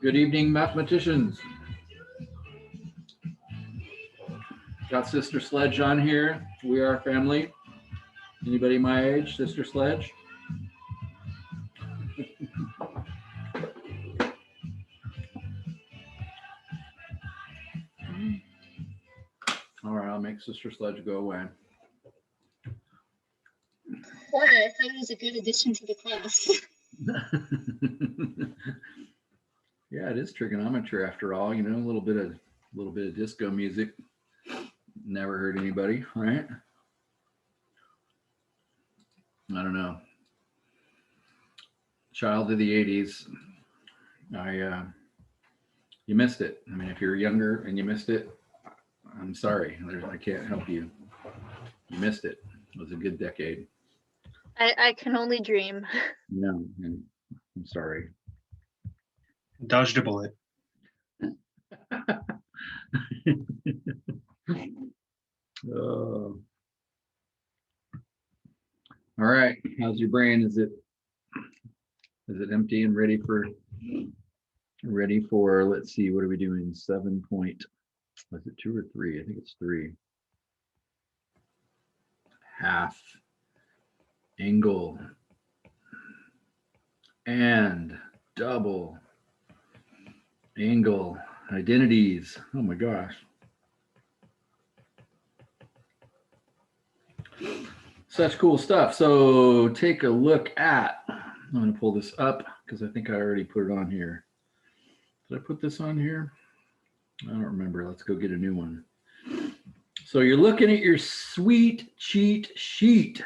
Good evening, mathematicians. Got Sister Sledge on here. We are family. Anybody my age, Sister Sledge? All right, I'll make Sister Sledge go away. Why? I thought it was a good addition to the class. Yeah, it is trigonometry after all. You know, a little bit of disco music. Never hurt anybody, right? I don't know. Child of the '80s. You missed it. I mean, if you're younger and you missed it, I'm sorry. I can't help you. You missed it. It was a good decade. I can only dream. No, I'm sorry. Dodged a bullet. Oh. All right. How's your brain? Is it empty and ready for? Let's see. What are we doing? 7 point. Was it 2 or 3? I think it's 3. Half. Angle. And double. Angle. Identities. Oh my gosh. Such cool stuff. So take a look at, I'm going to pull this up because I think I already put it on here. Did I put this on here? I don't remember. Let's go get a new one. So you're looking at your sweet cheat sheet,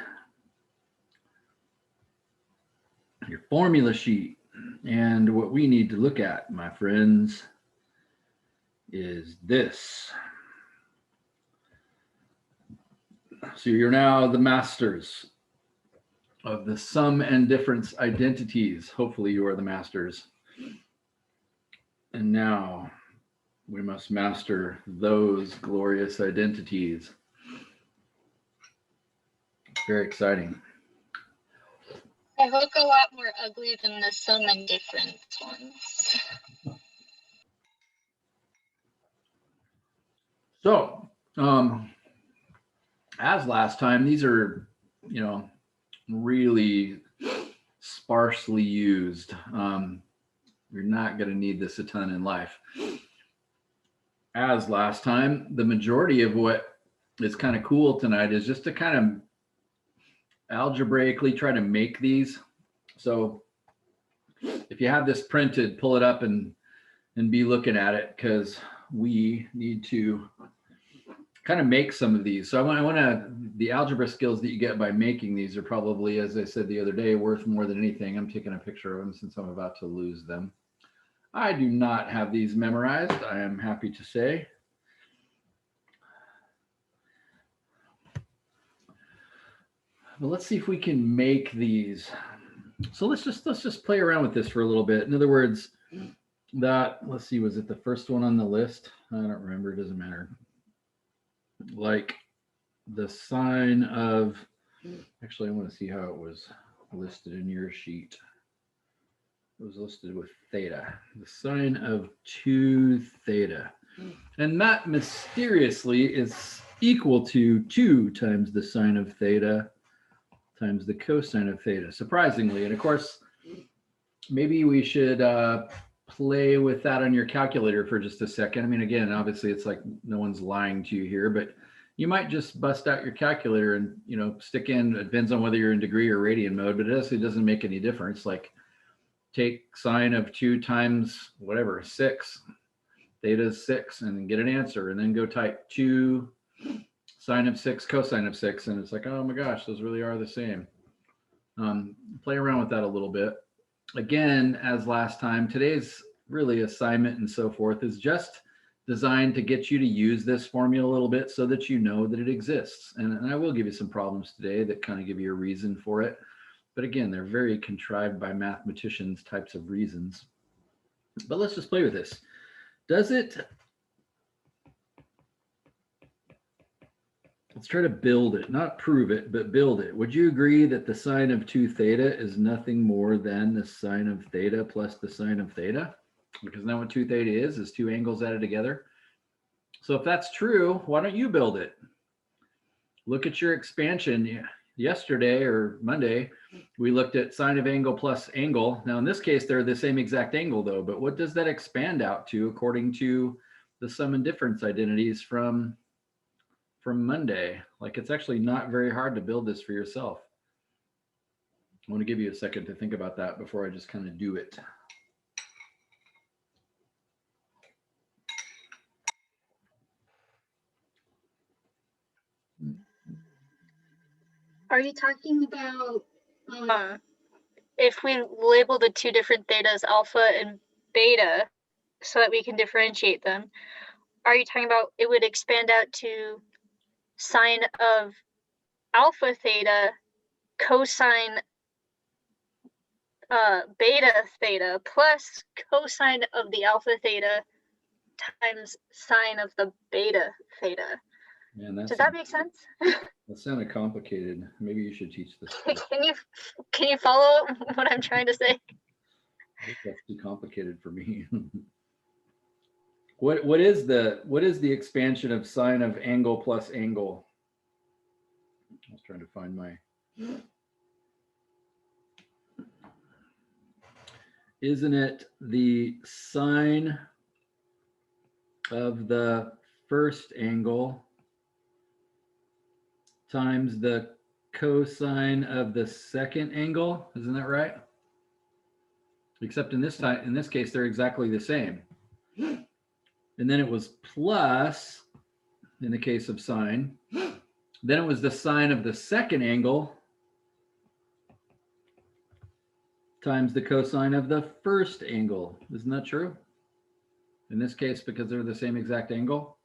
your formula sheet. And what we need to look at, my friends, is this. So you're now the masters of the sum and difference identities. Hopefully you are the masters. And now we must master those glorious identities. Very exciting. I look a lot more ugly than the sum and difference ones. So, as last time, these are, really sparsely used. You're not going to need this a ton in life. As last time, the majority of what is kind of cool tonight is just to kind of algebraically try to make these. So if you have this printed, pull it up and be looking at it, because we need to kind of make some of these. So I want to, the algebra skills that you get by making these are probably, as I said the other day, worth more than anything. I'm taking a picture of them since I'm about to lose them. I do not have these memorized, I am happy to say. But let's see if we can make these. So let's just play around with this for a little bit. In other words, let's see, was it the first one on the list? I don't remember, it doesn't matter. Like the sine of, actually I want to see how it was listed in your sheet. It was listed with theta, the sine of 2 theta. And that mysteriously is equal to 2 times the sine of theta times the cosine of theta, surprisingly. And of course, maybe we should play with that on your calculator for just a second. I mean, again, obviously it's like no one's lying to you here, but you might just bust out your calculator and, stick in, it depends on whether you're in degree or radian mode, but it doesn't make any difference. Like take sine of 2 times whatever, 6, theta is 6, and then get an answer, and then go type 2 sine of 6 cosine of 6, and it's like, oh my gosh, those really are the same. Play around with that a little bit. Again, as last time, today's really assignment and so forth is just designed to get you to use this formula a little bit so that you know that it exists. And I will give you some problems today that kind of give you a reason for it. But again, they're very contrived by mathematicians types of reasons. But let's just play with this. Does it, let's try to build it, not prove it, but build it. Would you agree that the sine of 2 theta is nothing more than the sine of theta plus the sine of theta? because now what 2 theta is 2 angles added together. So if that's true, why don't you build it? Look at your expansion. Yesterday or Monday, we looked at sine of angle plus angle. Now in this case, they're the same exact angle though, but what does that expand out to according to the sum and difference identities from Monday? Like, it's actually not very hard to build this for yourself. I want to give you a second to think about that before I just kind of do it. Are you talking about if we label the two different thetas, alpha and beta, so that we can differentiate them? Are you talking about it would expand out to sine of alpha theta cosine beta theta plus cosine of the alpha theta times sine of the beta theta? Man, Does that make sense? That sounded complicated. Maybe you should teach this. Can you follow what I'm trying to say? I think that's too complicated for me. What is the expansion of sine of angle plus angle? I was trying to find my. Isn't it the sine of the first angle times the cosine of the second angle? Isn't that right? Except in this case, they're exactly the same. And then it was plus, in the case of sine. Then it was the sine of the second angle times the cosine of the first angle. Isn't that true? In this case, because they're the same exact angle.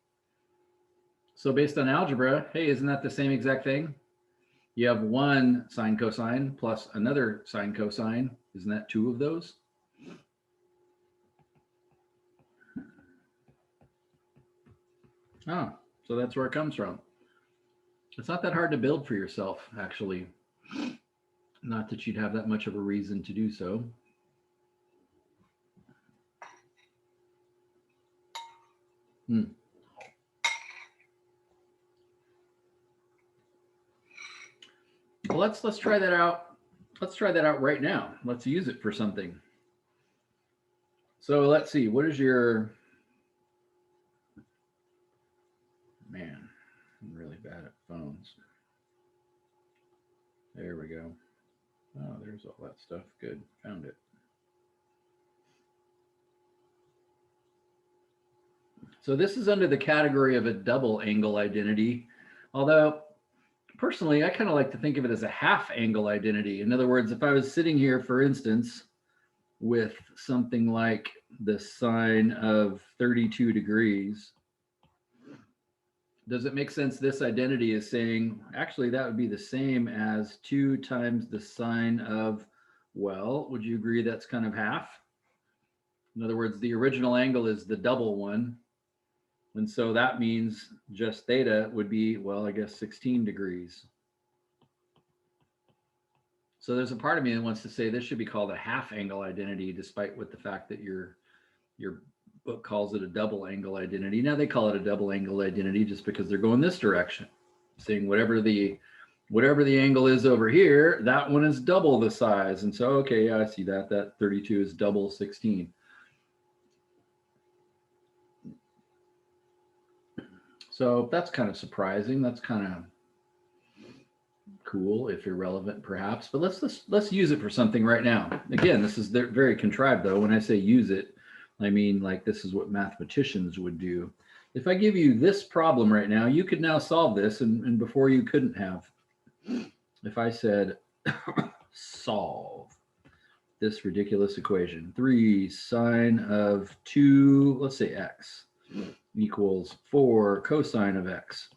So based on algebra, hey, isn't that the same exact thing? You have one sine cosine plus another sine cosine. Isn't that two of those? Oh, so that's where it comes from. It's not that hard to build for yourself, actually. Not that you'd have that much of a reason to do so. Well, let's try that out. Let's try that out right now. Let's use it for something. So let's see. What is your... Man, I'm really bad at phones. There we go. Oh, there's all that stuff. Good. Found it. So this is under the category of a double angle identity, although personally, I kind of like to think of it as a half angle identity. In other words, if I was sitting here, for instance, with something like the sine of 32 degrees, does it make sense this identity is saying, actually, that would be the same as 2 times the sine of, well, would you agree that's kind of half? In other words, the original angle is the double one. And so that means just theta would be, well, I guess 16 degrees. So there's a part of me that wants to say this should be called a half angle identity, despite what the fact that your book calls it a double angle identity. Now they call it a double angle identity just because they're going this direction, saying whatever the angle is over here, that one is double the size. And so, okay, yeah, I see that. That 32 is double 16. So that's kind of surprising. That's kind of cool, if irrelevant, perhaps. But let's use it for something right now. Again, this is very contrived, though. When I say use it, I mean like this is what mathematicians would do. If I give you this problem right now, you could now solve this, and before you couldn't have. If I said solve this ridiculous equation, 3 sine of 2, let's say x, equals 4 cosine of x.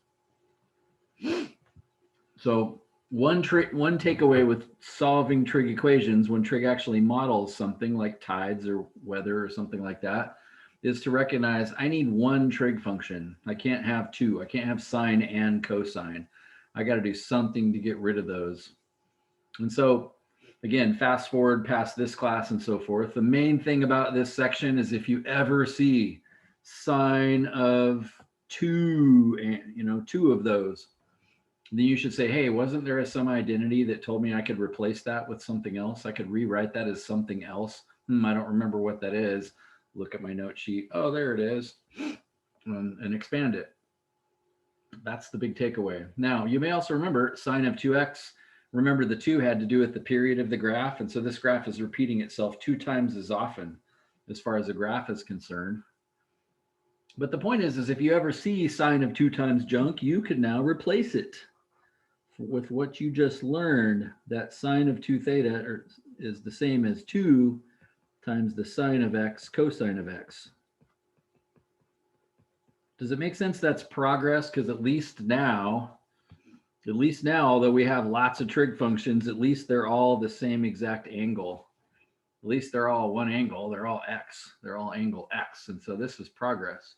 So one takeaway with solving trig equations, when trig actually models something like tides or weather or something like that, is to recognize I need one trig function. I can't have two. I can't have sine and cosine. I got to do something to get rid of those. And so again, fast forward past this class and so forth. The main thing about this section is if you ever see sine of 2, and you know, 2 of those, then you should say, hey, wasn't there some identity that told me I could replace that with something else? I could rewrite that as something else. I don't remember what that is. Look at my note sheet. Oh, there it is. And expand it. That's the big takeaway. Now, you may also remember sine of 2x. Remember, the 2 had to do with the period of the graph. And so this graph is repeating itself 2 times as often as far as the graph is concerned. But the point is if you ever see sine of 2 times junk, you can now replace it with what you just learned, that sine of 2 theta is the same as 2 times the sine of x cosine of x. Does it make sense that's progress? Because at least now, although we have lots of trig functions, at least they're all the same exact angle. At least they're all one angle. They're all x. They're all angle x. And so this is progress.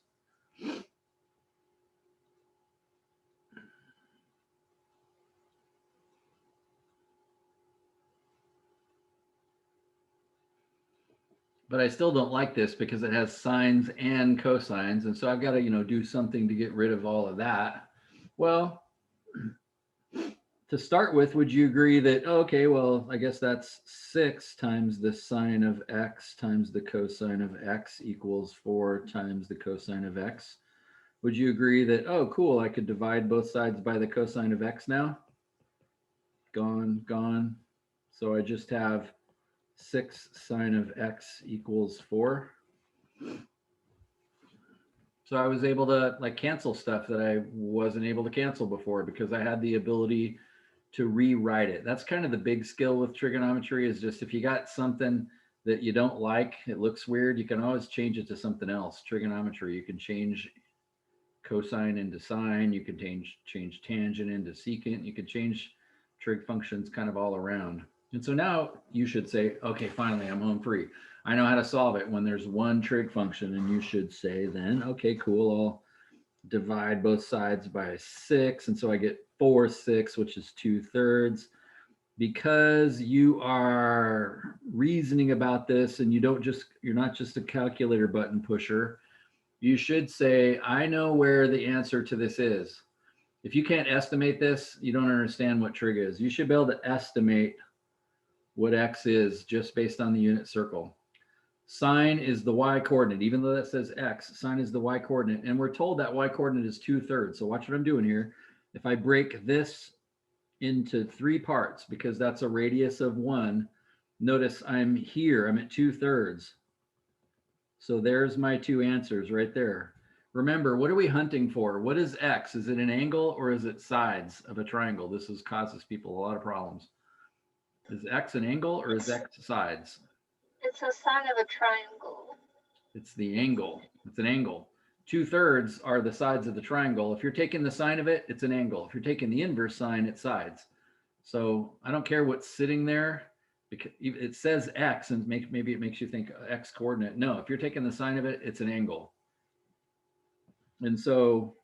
But I still don't like this because it has sines and cosines. And so I've got to, you know, do something to get rid of all of that. Well, to start with, would you agree that, okay, well, I guess that's 6 times the sine of x times the cosine of x equals 4 times the cosine of x? Would you agree that, oh, cool, I could divide both sides by the cosine of x now? Gone, gone. So I just have 6 sine of x equals 4. So I was able to like cancel stuff that I wasn't able to cancel before because I had the ability to rewrite it. That's kind of the big skill with trigonometry, is just if you got something that you don't like, it looks weird, you can always change it to something else. Trigonometry, you can change cosine into sine, you can change tangent into secant, you can change trig functions kind of all around. And so now you should say, okay, finally, I'm home free. I know how to solve it when there's one trig function. And you should say then, okay, cool, I'll divide both sides by 6. And so I get 4/6, which is 2/3. Because you are reasoning about this and you're not just a calculator button pusher, you should say, I know where the answer to this is. If you can't estimate this, you don't understand what trig is. You should be able to estimate what x is just based on the unit circle. Sine is the y coordinate. Even though that says x, sine is the y coordinate. And we're told that y coordinate is 2/3. So watch what I'm doing here. If I break this into 3 parts, because that's a radius of 1, notice I'm here. I'm at 2/3. So there's my 2 answers right there. Remember, what are we hunting for? What is x? Is it an angle or is it sides of a triangle? This causes people a lot of problems. Is x an angle or is x sides? It's a sine of a triangle. It's the angle. It's an angle. 2/3 are the sides of the triangle. If you're taking the sine of it, it's an angle. If you're taking the inverse sine, it's sides. So I don't care what's sitting there, because it says x and maybe it makes you think x coordinate. No, if you're taking the sine of it, it's an angle. And so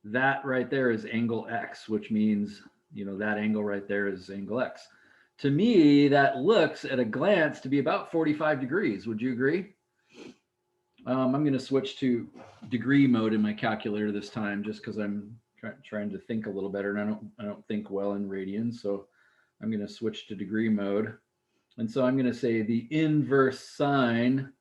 that right there is angle x, which means, you know, that angle right there is angle x. To me, that looks at a glance to be about 45 degrees. Would you agree? I'm going to switch to degree mode in my calculator this time, just because I'm trying to think a little better, and I don't think well in radians. So I'm going to switch to degree mode. And so I'm going to say the inverse sine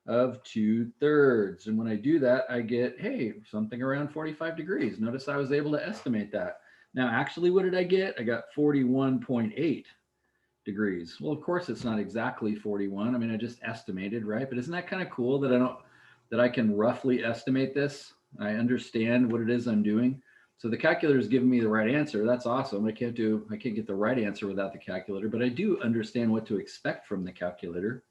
of 2/3. And when I do that, I get, hey, something around 45 degrees. Notice I was able to estimate that. Now, actually, what did I get? I got 41.8 degrees. Well, of course, it's not exactly 41. I mean, I just estimated, right? But isn't that kind of cool that I can roughly estimate this? I understand what it is I'm doing. So the calculator is giving me the right answer. That's awesome. I can't get the right answer without the calculator, but I do understand what to expect from the calculator.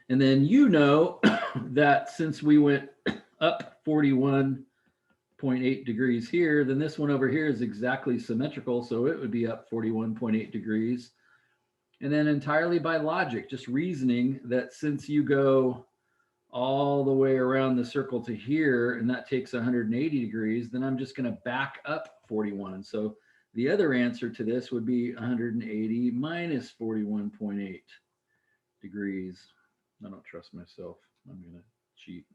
And then you know that since we went up 41.8 degrees here, then this one over here is exactly symmetrical. So it would be up 41.8 degrees. And then entirely by logic, just reasoning that since you go all the way around the circle to here, and that takes 180 degrees, then I'm just going to back up 41. So the other answer to this would be 180 minus 41.8 degrees. I don't trust myself. I'm going to cheat.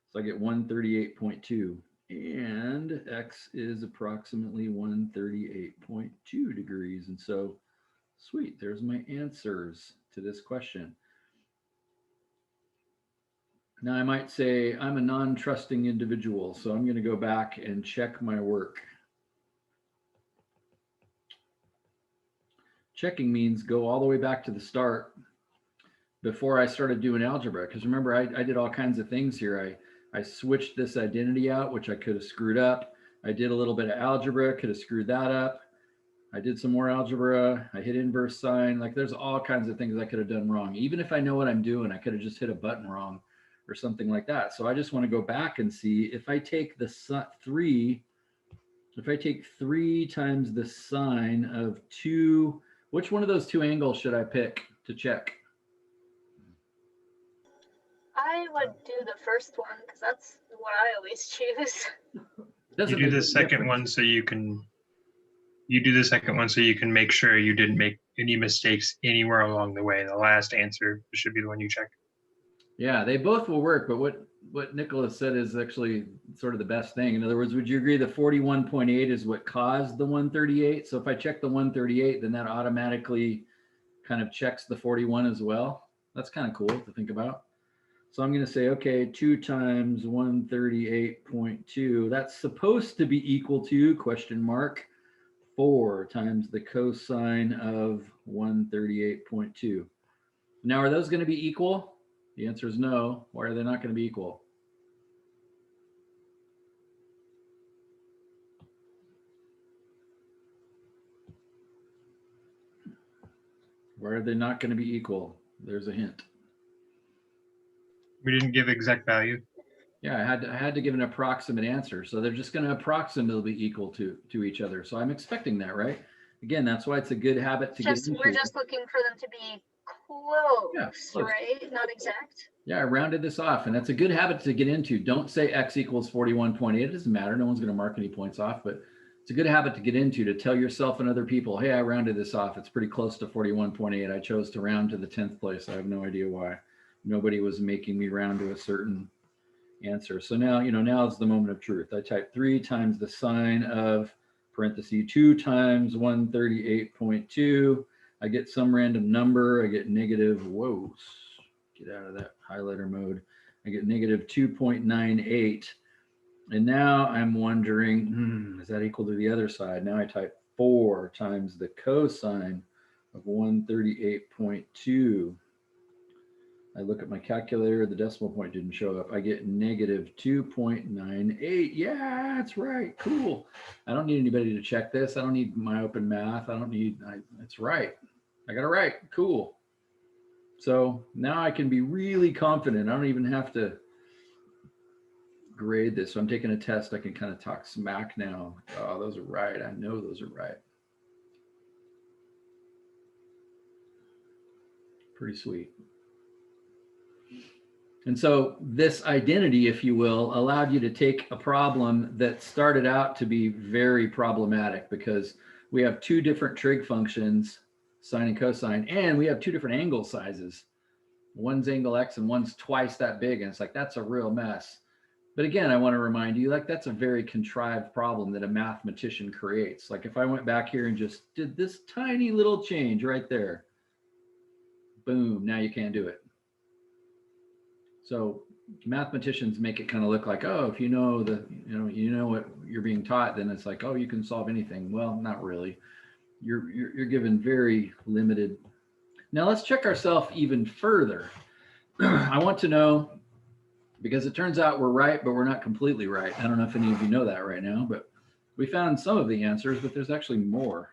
So I get 138.2, and X is approximately 138.2 degrees. And so, sweet, there's my answers to this question. Now I might say I'm a non-trusting individual, so I'm going to go back and check my work. Checking means go all the way back to the start before I started doing algebra. Because remember, I did all kinds of things here. I switched this identity out, which I could have screwed up. I did a little bit of algebra, could have screwed that up. I did some more algebra. I hit inverse sine. Like there's all kinds of things I could have done wrong. Even if I know what I'm doing, I could have just hit a button wrong or something like that. So I just want to go back and see if I take the 3, if I take 3 times the sine of 2, which one of those two angles should I pick to check? I would do the first one because that's what I always choose. You do the second one so you can. You do the second one so you can make sure you didn't make any mistakes anywhere along the way. The last answer should be the one you check. Yeah, they both will work, but what Nicholas said is actually sort of the best thing. In other words, would you agree the 41.8 is what caused the 138? So if I check the 138, then that automatically kind of checks the 41 as well. That's kind of cool to think about. So I'm going to say, okay, 2 times 138.2, that's supposed to be equal to, question mark, 4 times the cosine of 138.2. Now, are those going to be equal? The answer is no. Why are they not going to be equal? Why are they not going to be equal? There's a hint. We didn't give exact value. Yeah, I had to give an approximate answer. So they're just going to approximately be equal to each other. So I'm expecting that, right? Again, that's why it's a good habit to get into. We're just looking for them to be close, yeah, close, right? Not exact. Yeah, I rounded this off, and that's a good habit to get into. Don't say X equals 41.8. It doesn't matter. No one's going to mark any points off, but it's a good habit to get into, to tell yourself and other people, hey, I rounded this off. It's pretty close to 41.8. I chose to round to the 10th place. I have no idea why. Nobody was making me round to a certain answer. So now, now is the moment of truth. I type 3 times the sine of parenthesis 2 times 138.2. I get some random number. I get negative, whoa, get out of that highlighter mode. I get negative 2.98. And now I'm wondering, is that equal to the other side? Now I type 4 times the cosine of 138.2. I look at my calculator, the decimal point didn't show up. I get negative 2.98. Yeah, that's right. Cool. I don't need anybody to check this. I don't need my open math. It's right. I got it right. Cool. So now I can be really confident. I don't even have to grade this. So I'm taking a test. I can kind of talk smack now. Oh, those are right. I know those are right. Pretty sweet. And so this identity, if you will, allowed you to take a problem that started out to be very problematic because we have 2 different trig functions, sine and cosine, and we have 2 different angle sizes. One's angle X and one's twice that big. And it's like, that's a real mess. But again, I want to remind you, like, that's a very contrived problem that a mathematician creates. Like if I went back here and just did this tiny little change right there, boom, now you can't do it. So mathematicians make it kind of look like, oh, if you know what you're being taught, then it's like, oh, you can solve anything. Well, not really. You're given very limited. Now let's check ourselves even further. I want to know, because it turns out we're right, but we're not completely right. I don't know if any of you know that right now, but we found some of the answers, but there's actually more.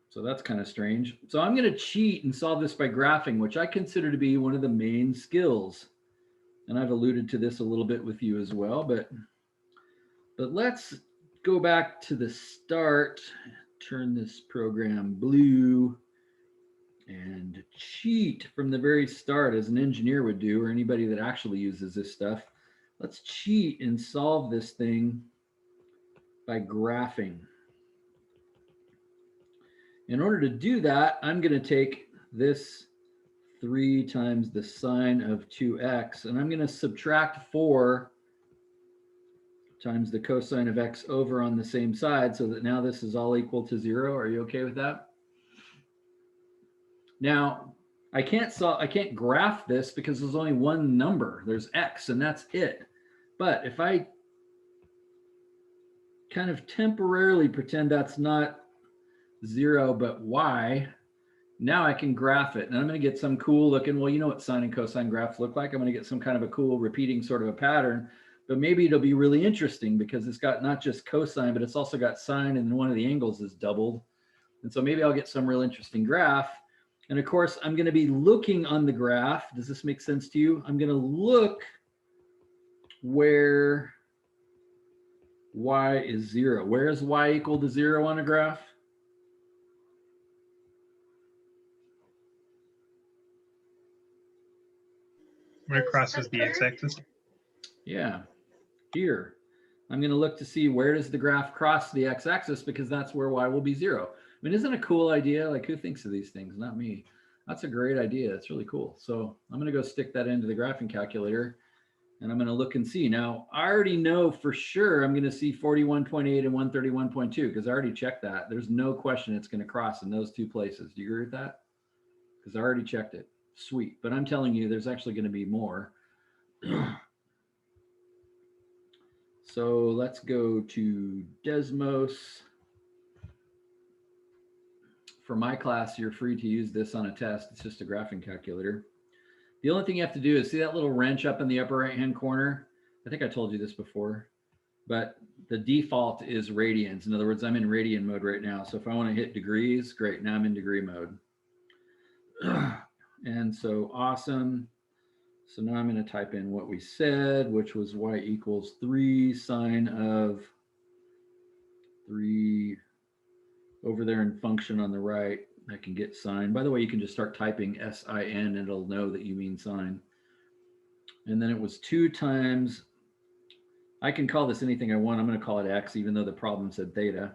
So that's kind of strange. So I'm going to cheat and solve this by graphing, which I consider to be one of the main skills. And I've alluded to this a little bit with you as well, but let's go back to the start, turn this program blue. and cheat from the very start as an engineer would do, or anybody that actually uses this stuff. Let's cheat and solve this thing by graphing. In order to do that, I'm going to take this 3 times the sine of 2x, and I'm going to subtract 4 times the cosine of x over on the same side, so that now this is all equal to 0. Are you okay with that? Now, I can't graph this because there's only one number. There's x, and that's it. But if I kind of temporarily pretend that's not 0 but y, now I can graph it. And I'm going to get some cool looking, well, you know what sine and cosine graphs look like. I'm going to get some kind of a cool repeating sort of a pattern, but maybe it'll be really interesting because it's got not just cosine, but it's also got sine, and one of the angles is doubled. And so maybe I'll get some real interesting graph. And of course, I'm going to be looking on the graph. Does this make sense to you? I'm going to look where y is 0. Where is y equal to 0 on a graph? When it crosses the x-axis. Yeah, here. I'm going to look to see where does the graph cross the x-axis, because that's where y will be 0. I mean, isn't it a cool idea? Like, who thinks of these things? Not me. That's a great idea. It's really cool. So I'm going to go stick that into the graphing calculator, and I'm going to look and see. Now, I already know for sure I'm going to see 41.8 and 131.2 because I already checked that. There's no question it's going to cross in those two places. Do you agree with that? Because I already checked it. Sweet. But I'm telling you, there's actually going to be more. So let's go to Desmos. For my class, you're free to use this on a test. It's just a graphing calculator. The only thing you have to do is see that little wrench up in the upper right-hand corner. I think I told you this before, but the default is radians. In other words, I'm in radian mode right now. So if I want to hit degrees, great. Now I'm in degree mode. And so awesome. So now I'm going to type in what we said, which was y equals 3 sine of 3 over there in function on the right. I can get sine. By the way, you can just start typing sin and it'll know that you mean sine. And then it was 2 times, I can call this anything I want. I'm going to call it x, even though the problem said theta.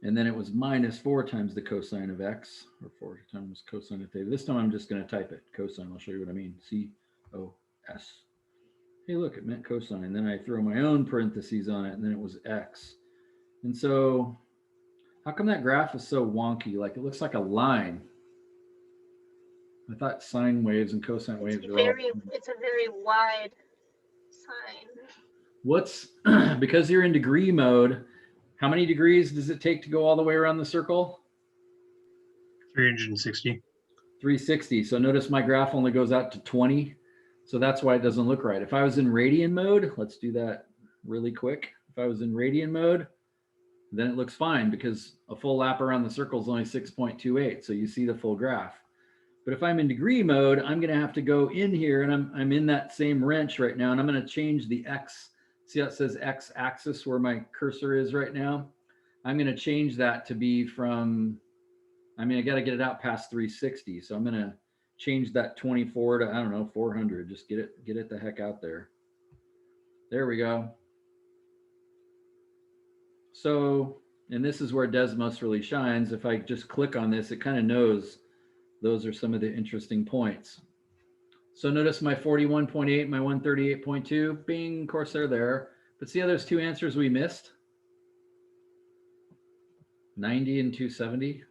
And then it was minus 4 times the cosine of x, or 4 times cosine of theta. This time I'm just going to type it, cosine. I'll show you what I mean, C-O-S. Hey, look, it meant cosine. And then I throw my own parentheses on it, and then it was x. And so how come that graph is so wonky? Like, it looks like a line. I thought sine waves and cosine waves are all. It's a very wide sine. What's, because you're in degree mode, how many degrees does it take to go all the way around the circle? 360. 360. So notice my graph only goes out to 20. So that's why it doesn't look right. If I was in radian mode, let's do that really quick. If I was in radian mode, then it looks fine because a full lap around the circle is only 6.28. So you see the full graph. But if I'm in degree mode, I'm going to have to go in here, and I'm in that same wrench right now, and I'm going to change the x. See how it says x axis where my cursor is right now? I'm going to change that to be from, I mean, I got to get it out past 360. So I'm going to change that 24 to, I don't know, 400. Just get it the heck out there. There we go. So, and this is where Desmos really shines. If I just click on this, it kind of knows those are some of the interesting points. So notice my 41.8, my 138.2, bing, of course they're there. But see how there's 2 answers we missed? 90 and 270.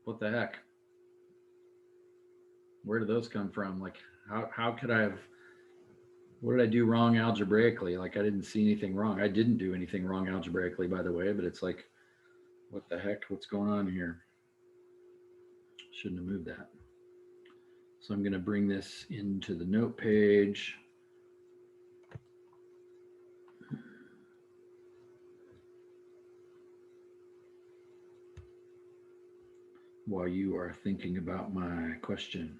What the heck? Where did those come from? Like, how could I have, what did I do wrong algebraically? Like, I didn't see anything wrong. I didn't do anything wrong algebraically, by the way, but it's like, what the heck? What's going on here? Shouldn't have moved that. So I'm going to bring this into the note page. While you are thinking about my question.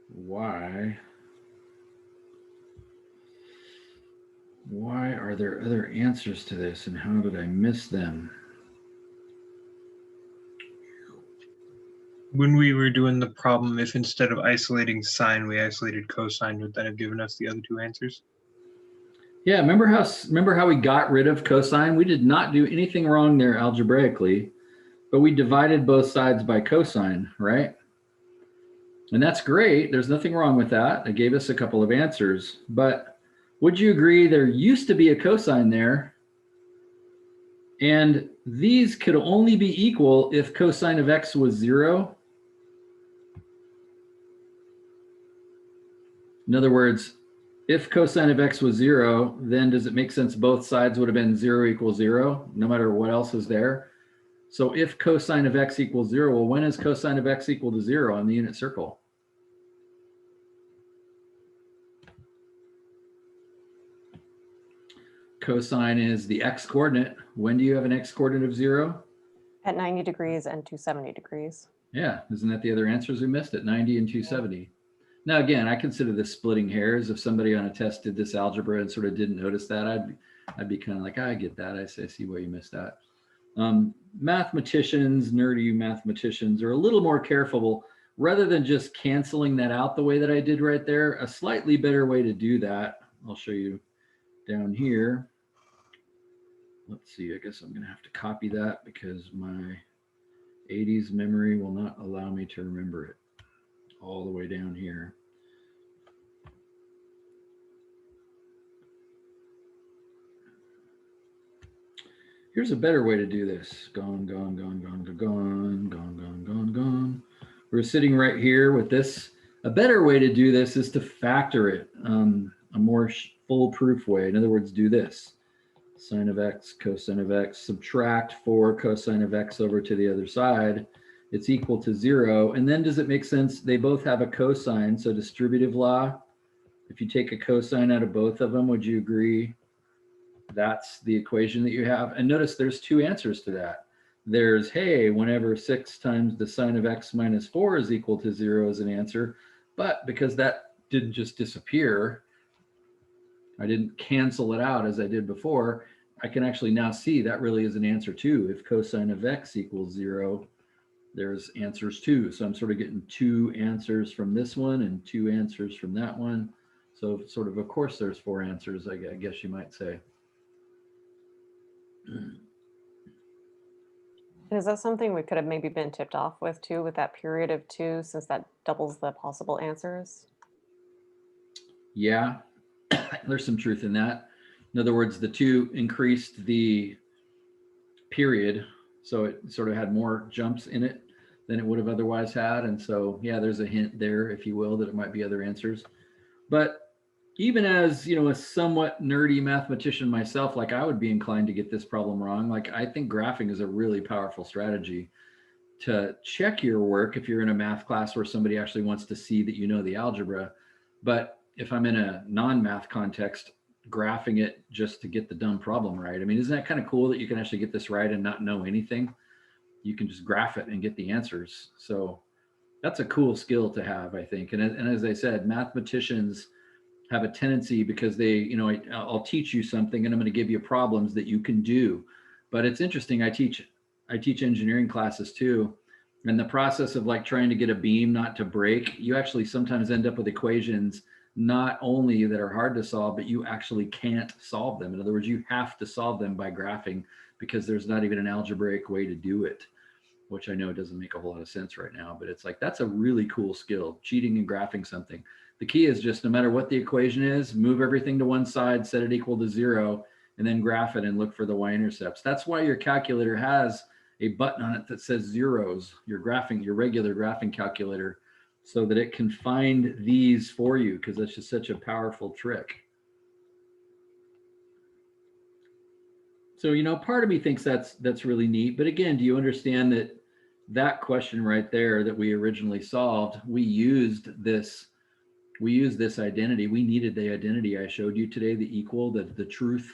Why are there other answers to this, and how did I miss them? When we were doing the problem, if instead of isolating sine, we isolated cosine, would that have given us the other two answers? Yeah, remember how we got rid of cosine? We did not do anything wrong there algebraically, but we divided both sides by cosine, right? And that's great. There's nothing wrong with that. It gave us a couple of answers. But would you agree there used to be a cosine there? And these could only be equal if cosine of x was 0. In other words, if cosine of x was 0, then does it make sense both sides would have been 0 equals 0, no matter what else is there? So if cosine of x equals 0, well, when is cosine of x equal to 0 on the unit circle? Cosine is the x coordinate. When do you have an x coordinate of 0? At 90 degrees and 270 degrees. Yeah, isn't that the other answers we missed at 90 and 270? Now, again, I consider this splitting hairs. If somebody on a test did this algebra and sort of didn't notice that, I'd be kind of like, I get that. I see why you missed that. Mathematicians, nerdy mathematicians, are a little more careful. Rather than just canceling that out the way that I did right there, a slightly better way to do that, I'll show you down here. Let's see, I guess I'm going to have to copy that because my 80s memory will not allow me to remember it all the way down here. Here's a better way to do this. Gone. We're sitting right here with this. A better way to do this is to factor it a more foolproof way. In other words, do this. Sine of x, cosine of x, subtract 4 cosine of x over to the other side. It's equal to 0. And then does it make sense? They both have a cosine. So distributive law, if you take a cosine out of both of them, would you agree that's the equation that you have? And notice there's two answers to that. There's, hey, whenever 6 times the sine of x minus 4 is equal to 0 is an answer. But because that didn't just disappear, I didn't cancel it out as I did before, I can actually now see that really is an answer too. If cosine of x equals 0, there's answers too. So I'm sort of getting 2 answers from this one and 2 answers from that one. So sort of course, there's 4 answers, I guess you might say. Is that something we could have maybe been tipped off with too, with that period of 2, since that doubles the possible answers? Yeah, there's some truth in that. In other words, the 2 increased the period, so it sort of had more jumps in it than it would have otherwise had. And so, yeah, there's a hint there, if you will, that it might be other answers. But even as, you know, a somewhat nerdy mathematician myself, like I would be inclined to get this problem wrong. Like I think graphing is a really powerful strategy to check your work if you're in a math class where somebody actually wants to see that you know the algebra. But if I'm in a non-math context, graphing it just to get the dumb problem right. I mean, isn't that kind of cool that you can actually get this right and not know anything? You can just graph it and get the answers. So that's a cool skill to have, I think. And as I said, mathematicians have a tendency, because they, you know, I'll teach you something and I'm going to give you problems that you can do. But it's interesting. I teach engineering classes too. And the process of like trying to get a beam not to break, you actually sometimes end up with equations not only that are hard to solve, but you actually can't solve them. In other words, you have to solve them by graphing because there's not even an algebraic way to do it, which I know doesn't make a whole lot of sense right now, but it's like, that's a really cool skill, cheating and graphing something. The key is just no matter what the equation is, move everything to one side, set it equal to 0, and then graph it and look for the y-intercepts. That's why your calculator has a button on it that says zeros, your regular graphing calculator, so that it can find these for you, because that's just such a powerful trick. So, you know, part of me thinks that's really neat. But again, do you understand that question right there that we originally solved, we used this identity. We needed the identity I showed you today, the equal, the truth.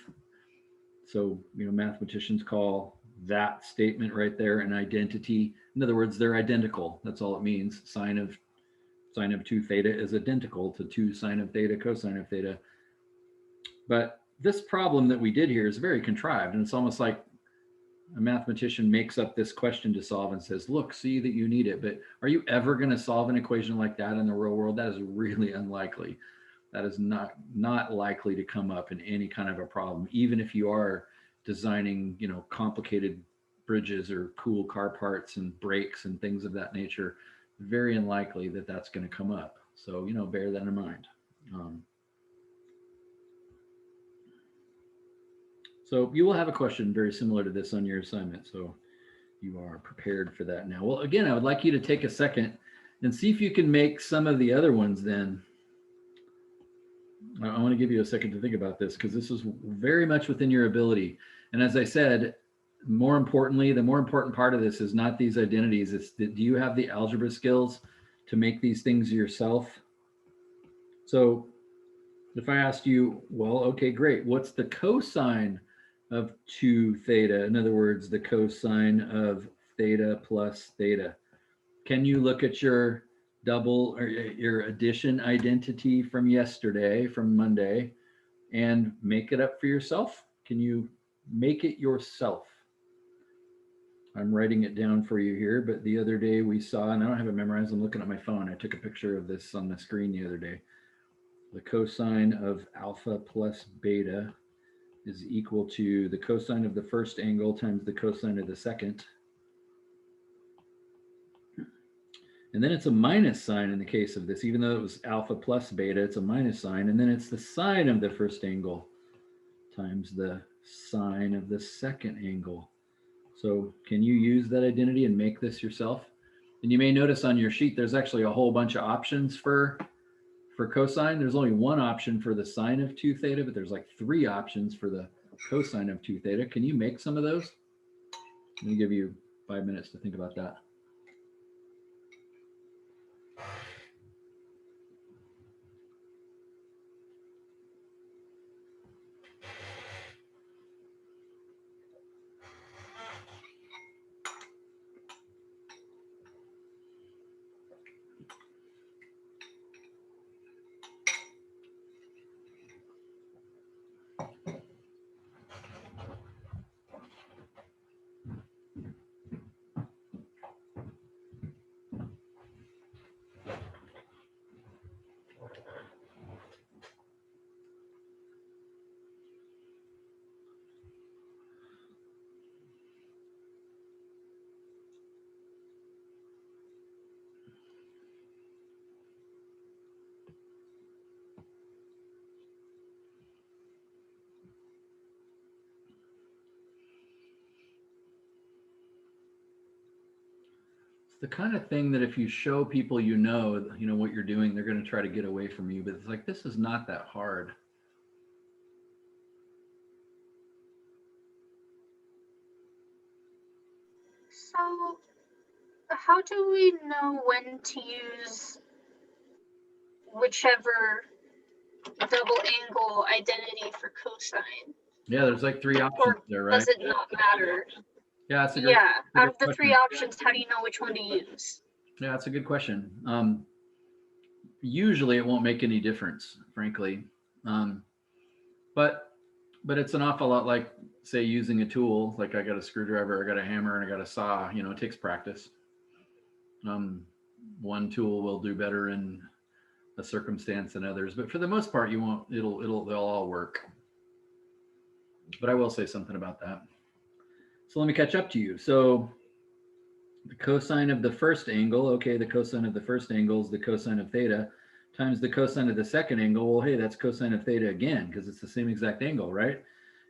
So, you know, mathematicians call that statement right there an identity. In other words, they're identical. That's all it means. Sine of 2 theta is identical to 2 sine of theta cosine of theta. But this problem that we did here is very contrived, and it's almost like a mathematician makes up this question to solve and says, look, see that you need it. But are you ever going to solve an equation like that in the real world? That is really unlikely. That is not likely to come up in any kind of a problem, even if you are designing, complicated bridges or cool car parts and brakes and things of that nature. Very unlikely that that's going to come up. So, bear that in mind. So you will have a question very similar to this on your assignment. So you are prepared for that now. Well, again, I would like you to take a second and see if you can make some of the other ones then. I want to give you a second to think about this because this is very much within your ability. And as I said, more importantly, the more important part of this is not these identities. It's do you have the algebra skills to make these things yourself? So if I asked you, well, okay, great. What's the cosine of 2 theta? In other words, the cosine of theta plus theta. Can you look at your double or your addition identity from yesterday, from Monday, and make it up for yourself? Can you make it yourself? I'm writing it down for you here, but the other day we saw, and I don't have it memorized, I'm looking at my phone. I took a picture of this on the screen the other day. The cosine of alpha plus beta is equal to the cosine of the first angle times the cosine of the second. And then it's a minus sign in the case of this, even though it was alpha plus beta, it's a minus sign. And then it's the sine of the first angle times the sine of the second angle. So can you use that identity and make this yourself? And you may notice on your sheet, there's actually a whole bunch of options for cosine. There's only one option for the sine of 2 theta, but there's like 3 options for the cosine of 2 theta. Can you make some of those? Let me give you 5 minutes to think about that. The kind of thing that if you show people you know what you're doing, they're going to try to get away from you. But it's like, this is not that hard. So, how do we know when to use whichever double angle identity for cosine? Yeah, there's like 3 options Or there, right? does it not matter? Yeah, that's a great, Yeah, a out good of the question. 3 options, how do you know which one to use? Yeah, that's a good question. Usually it won't make any difference, frankly. But it's an awful lot like, say, using a tool. Like I got a screwdriver, I got a hammer, and I got a saw. It takes practice. One tool will do better in a circumstance than others, but for the most part, you won't. They'll all work. But I will say something about that. So let me catch up to you. So the cosine of the first angle, okay, the cosine of the first angle is the cosine of theta times the cosine of the second angle. Well, hey, that's cosine of theta again, because it's the same exact angle, right?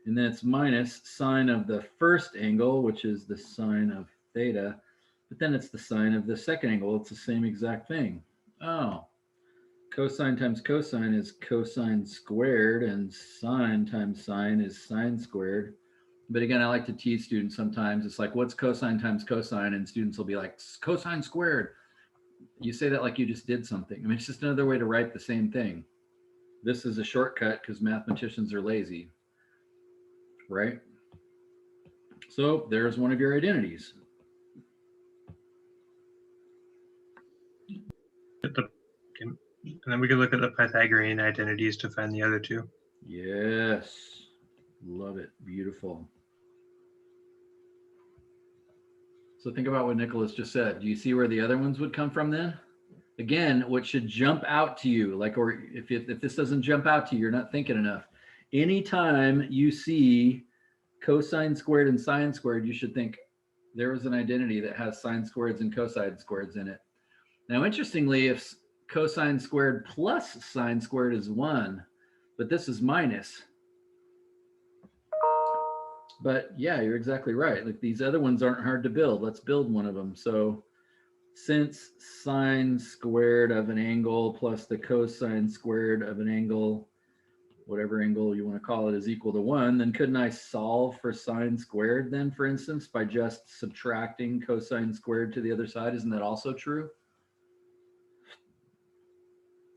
And then it's minus sine of the first angle, which is the sine of theta, but then it's the sine of the second angle. It's the same exact thing. Oh, cosine times cosine is cosine squared, and sine times sine is sine squared. But again, I like to tease students sometimes. It's like, what's cosine times cosine? And students will be like, cosine squared. You say that like you just did something. I mean, it's just another way to write the same thing. This is a shortcut because mathematicians are lazy, right? So there's one of your identities. And then we can look at the Pythagorean identities to find the other 2. Yes, love it, beautiful. So think about what Nicholas just said. Do you see where the other ones would come from then? Again, what should jump out to you, like, or if this doesn't jump out to you, you're not thinking enough. Anytime you see cosine squared and sine squared, you should think there is an identity that has sine squareds and cosine squareds in it. Now, interestingly, if cosine squared plus sine squared is 1, but this is minus. But yeah, you're exactly right. Like, these other ones aren't hard to build. Let's build one of them. So since sine squared of an angle plus the cosine squared of an angle, whatever angle you want to call it, is equal to 1, then couldn't I solve for sine squared then, for instance, by just subtracting cosine squared to the other side? Isn't that also true?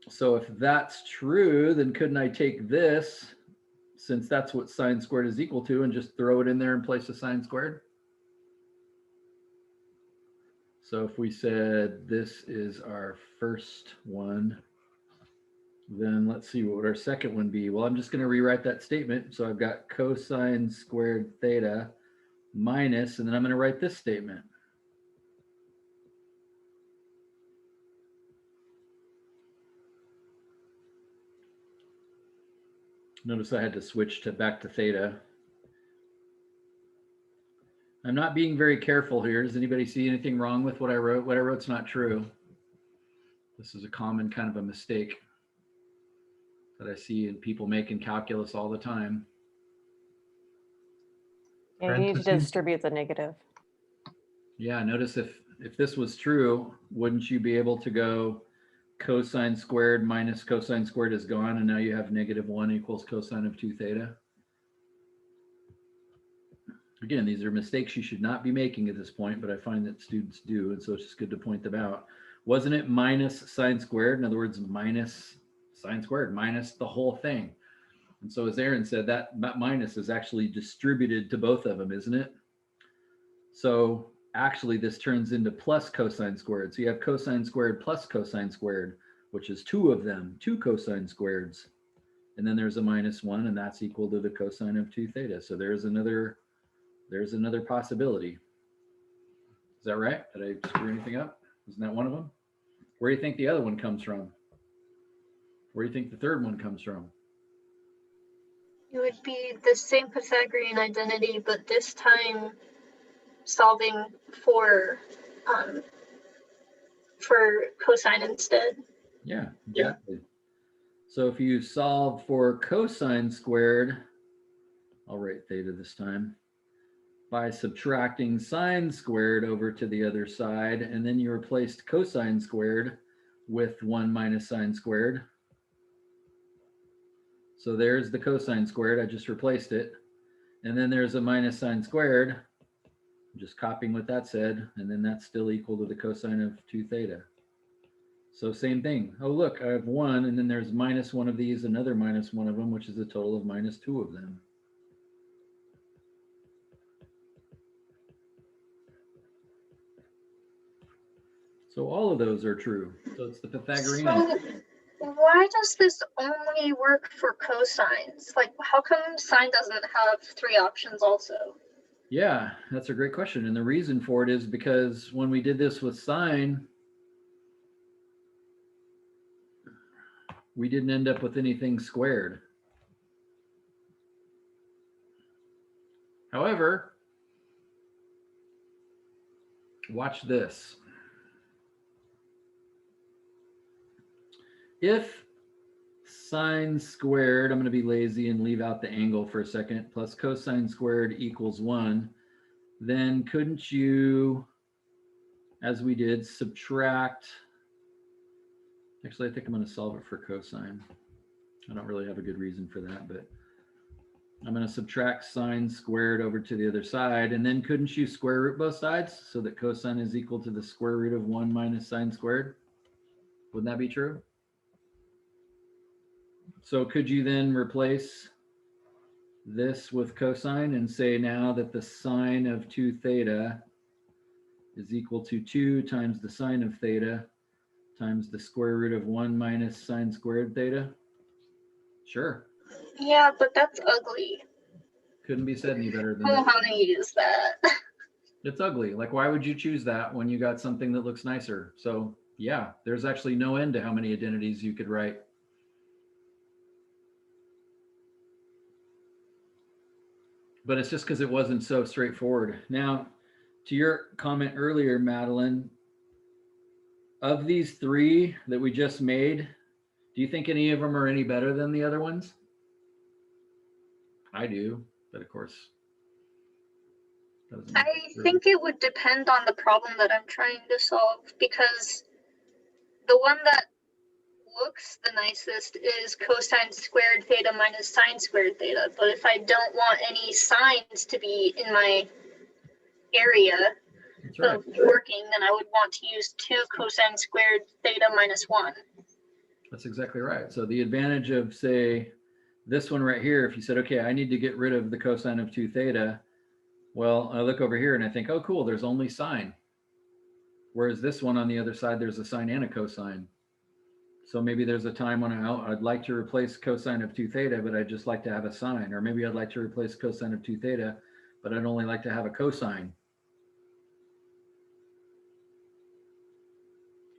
So if that's true, then couldn't I take this, since that's what sine squared is equal to, and just throw it in there in place of sine squared? So if we said this is our first one, then let's see, what would our second one be? Well, I'm just going to rewrite that statement. So I've got cosine squared theta minus, and then I'm going to write this statement. Notice I had to switch back to theta. I'm not being very careful here. Does anybody see anything wrong with what I wrote? What I wrote's not true. This is a common kind of a mistake that I see in people make in calculus all the time. Yeah, you need to distribute the negative. Yeah, notice if this was true, wouldn't you be able to go cosine squared minus cosine squared is gone, and now you have -1 equals cosine of 2 theta? Again, these are mistakes you should not be making at this point, but I find that students do, and so it's just good to point them out. Wasn't it minus sine squared? In other words, minus sine squared, minus the whole thing. And so as Aaron said, that minus is actually distributed to both of them, isn't it? So actually this turns into plus cosine squared. So you have cosine squared plus cosine squared, which is 2 of them, 2 cosine squareds. And then there's a -1, and that's equal to the cosine of 2 theta. So there's another possibility. Is that right? Did I screw anything up? Isn't that one of them? Where do you think the other one comes from? Where do you think the third one comes from? It would be the same Pythagorean identity, but this time solving for cosine instead. Yeah, exactly. So if you solve for cosine squared, I'll write theta this time, by subtracting sine squared over to the other side, and then you replaced cosine squared with 1 minus sine squared. So there's the cosine squared, I just replaced it. And then there's a minus sine squared, I'm just copying what that said, and then that's still equal to the cosine of 2 theta. So same thing. Oh, look, I have 1, and then there's -1 of these, another -1 of them, which is a total of -2 of them. So all of those are true. So it's the Pythagorean. So why does this only work for cosines? Like, how come sine doesn't have 3 options also? Yeah, that's a great question. And the reason for it is because when we did this with sine, we didn't end up with anything squared. However, watch this. If sine squared, I'm going to be lazy and leave out the angle for a second, plus cosine squared equals 1, then couldn't you, as we did, subtract? Actually, I think I'm going to solve it for cosine. I don't really have a good reason for that, but I'm going to subtract sine squared over to the other side. And then couldn't you square root both sides so that cosine is equal to the square root of 1 minus sine squared? Wouldn't that be true? So could you then replace this with cosine and say now that the sine of 2 theta is equal to 2 times the sine of theta times the square root of 1 minus sine squared theta? Sure. Yeah, but that's ugly. Couldn't be said any better than I don't know that. how to use that. It's ugly. Like, why would you choose that when you got something that looks nicer? So yeah, there's actually no end to how many identities you could write. But it's just because it wasn't so straightforward. Now, to your comment earlier, Madeline, of these three that we just made, do you think any of them are any better than the other ones? I do, but of course, doesn't make I it true. think it would depend on the problem that I'm trying to solve, because the one that looks the nicest is cosine squared theta minus sine squared theta. But if I don't want any sines to be in my area That's right. of working, then I would want to use 2 cosine squared theta minus 1. That's exactly right. So the advantage of, say, this one right here, if you said, okay, I need to get rid of the cosine of 2 theta, well, I look over here and I think, oh, cool, there's only sine. Whereas this one on the other side, there's a sine and a cosine. So maybe there's a time when I'd like to replace cosine of 2 theta, but I'd just like to have a sine. Or maybe I'd like to replace cosine of 2 theta, but I'd only like to have a cosine.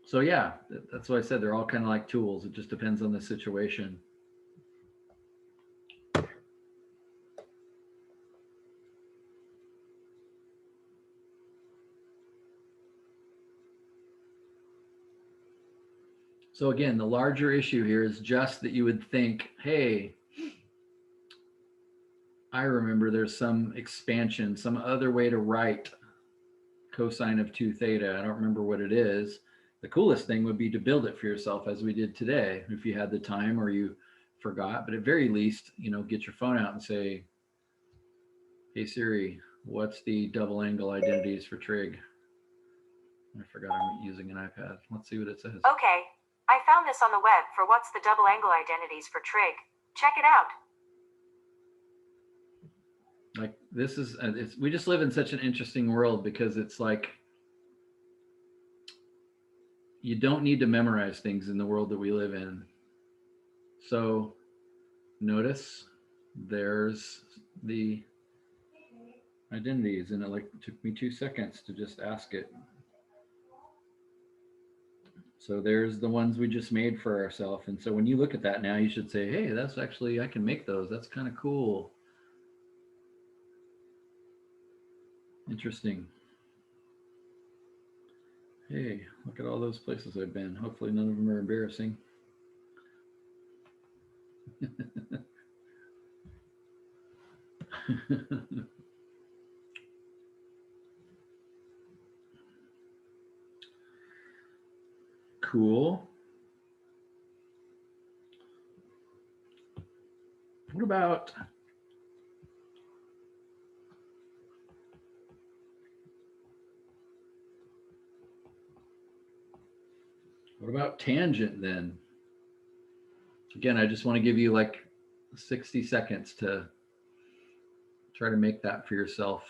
So yeah, that's why I said they're all kind of like tools. It just depends on the situation. So again, the larger issue here is just that you would think, hey, I remember there's some expansion, some other way to write cosine of 2 theta. I don't remember what it is. The coolest thing would be to build it for yourself as we did today, if you had the time or you forgot. But at very least, get your phone out and say, hey Siri, what's the double angle identities for trig? I forgot I'm using an iPad. Let's see what it says. Okay, I found this on the web for what's the double angle identities for trig. Check it out. Like, this is, we just live in such an interesting world, because it's like, you don't need to memorize things in the world that we live in. So notice there's the identities, and it took me 2 seconds to just ask it. So there's the ones we just made for ourselves. And so when you look at that now, you should say, hey, that's actually, I can make those. That's kind of cool. Interesting. Hey, look at all those places I've been. Hopefully none of them are embarrassing. Cool. What about tangent then? Again, I just want to give you like 60 seconds to try to make that for yourself.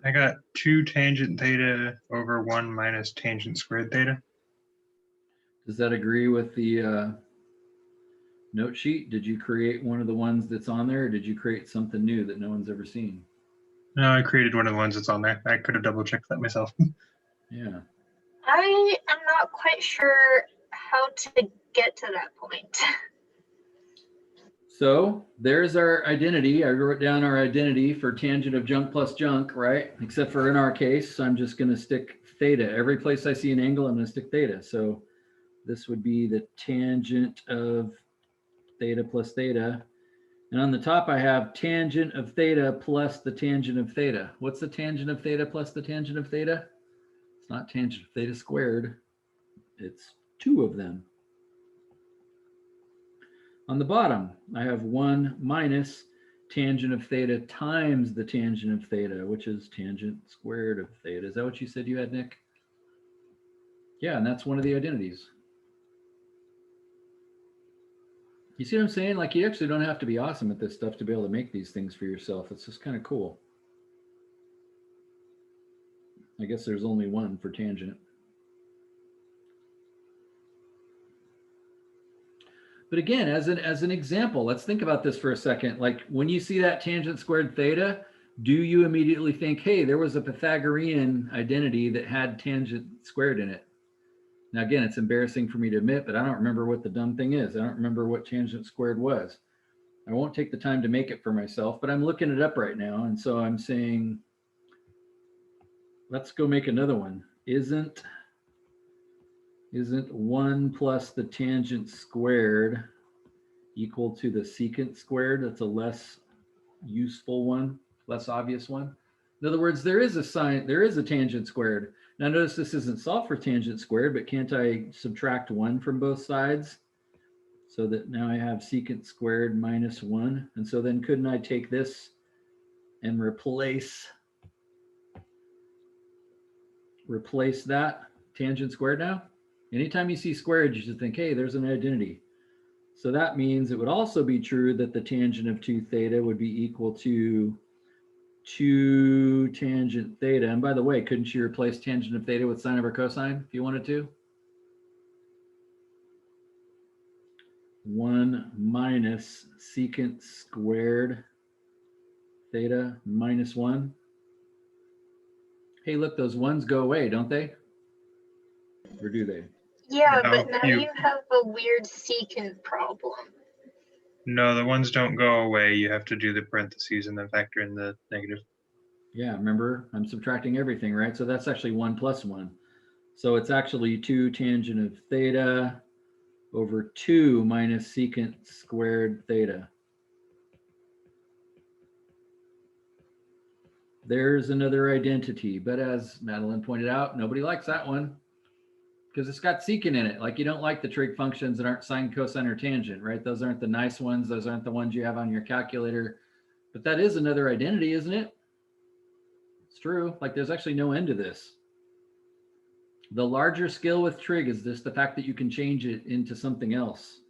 I got 2 tangent theta over 1 minus tangent squared theta. Does that agree with the note sheet? Did you create one of the ones that's on there, or did you create something new that no one's ever seen? No, I created one of the ones that's on there. I could have double checked that myself. Yeah. I am not quite sure how to get to that point. So there's our identity. I wrote down our identity for tangent of junk plus junk, right? Except for in our case, I'm just going to stick theta. Every place I see an angle, I'm going to stick theta. So this would be the tangent of theta plus theta. And on the top, I have tangent of theta plus the tangent of theta. What's the tangent of theta plus the tangent of theta? It's not tangent of theta squared. It's 2 of them. On the bottom, I have 1 minus tangent of theta times the tangent of theta, which is tangent squared of theta. Is that what you said you had, Nick? Yeah, and that's one of the identities. You see what I'm saying? Like, you actually don't have to be awesome at this stuff to be able to make these things for yourself. It's just kind of cool. I guess there's only one for tangent. But again, as an example, let's think about this for a second. Like, when you see that tangent squared theta, do you immediately think, hey, there was a Pythagorean identity that had tangent squared in it? Now, again, it's embarrassing for me to admit, but I don't remember what the dumb thing is. I don't remember what tangent squared was. I won't take the time to make it for myself, but I'm looking it up right now. And so I'm saying, let's go make another one. Isn't 1 plus the tangent squared equal to the secant squared? That's a less useful one, less obvious one. In other words, there is a tangent squared. Now notice this isn't solved for tangent squared, but can't I subtract 1 from both sides? So that now I have secant squared minus 1. And so then couldn't I take this and replace that tangent squared now? Anytime you see squared, you should think, hey, there's an identity. So that means it would also be true that the tangent of 2 theta would be equal to 2 tangent theta. And by the way, couldn't you replace tangent of theta with sine over cosine if you wanted to? 1 minus secant squared theta minus 1. Hey, look, those 1s go away, don't they? Or do they? Yeah, No, but now you have a weird secant problem. No, the ones don't go away. You have to do the parentheses and then factor in the negative. Yeah, remember, I'm subtracting everything, right? So that's actually 1 plus 1. So it's actually 2 tangent of theta over 2 minus secant squared theta. There's another identity, but as Madeline pointed out, nobody likes that one because it's got secant in it. Like, you don't like the trig functions that aren't sine, cosine, or tangent, right? Those aren't the nice ones. Those aren't the ones you have on your calculator. But that is another identity, isn't it? It's true. Like, there's actually no end to this. The larger skill with trig is just the fact that you can change it into something else.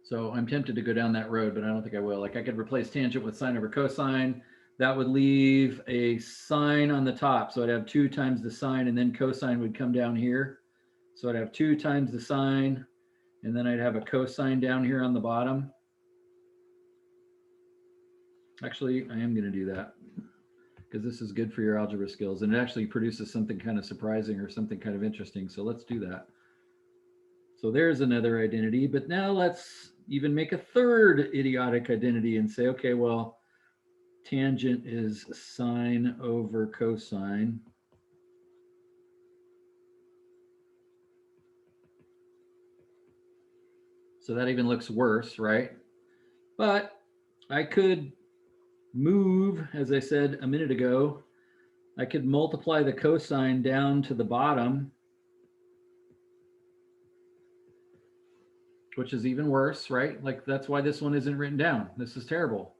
So I'm tempted to go down that road, but I don't think I will. Like, I could replace tangent with sine over cosine. That would leave a sine on the top. So I'd have 2 times the sine, and then cosine would come down here. So I'd have 2 times the sine, and then I'd have a cosine down here on the bottom. Actually, I am going to do that because this is good for your algebra skills, and it actually produces something kind of surprising or something kind of interesting. So let's do that. So there's another identity, but now let's even make a third idiotic identity and say, okay, well, tangent is sine over cosine. So that even looks worse, right? But I could move, as I said a minute ago, I could multiply the cosine down to the bottom, which is even worse, right? Like, that's why this one isn't written down. This is terrible.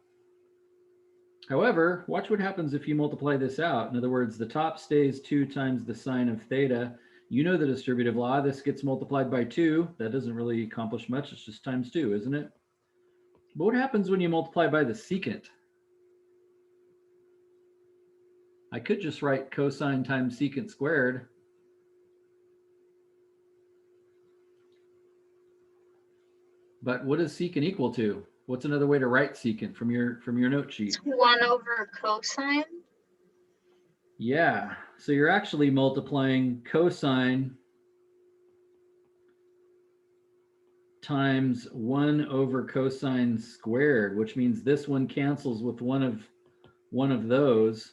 However, watch what happens if you multiply this out. In other words, the top stays 2 times the sine of theta. You know the distributive law. This gets multiplied by 2. That doesn't really accomplish much. It's just times 2, isn't it? But what happens when you multiply by the secant? I could just write cosine times secant squared. But what is secant equal to? What's another way to write secant from your note sheet? It's 1 over cosine. Yeah, so you're actually multiplying cosine times 1 over cosine squared, which means this one cancels with one of those.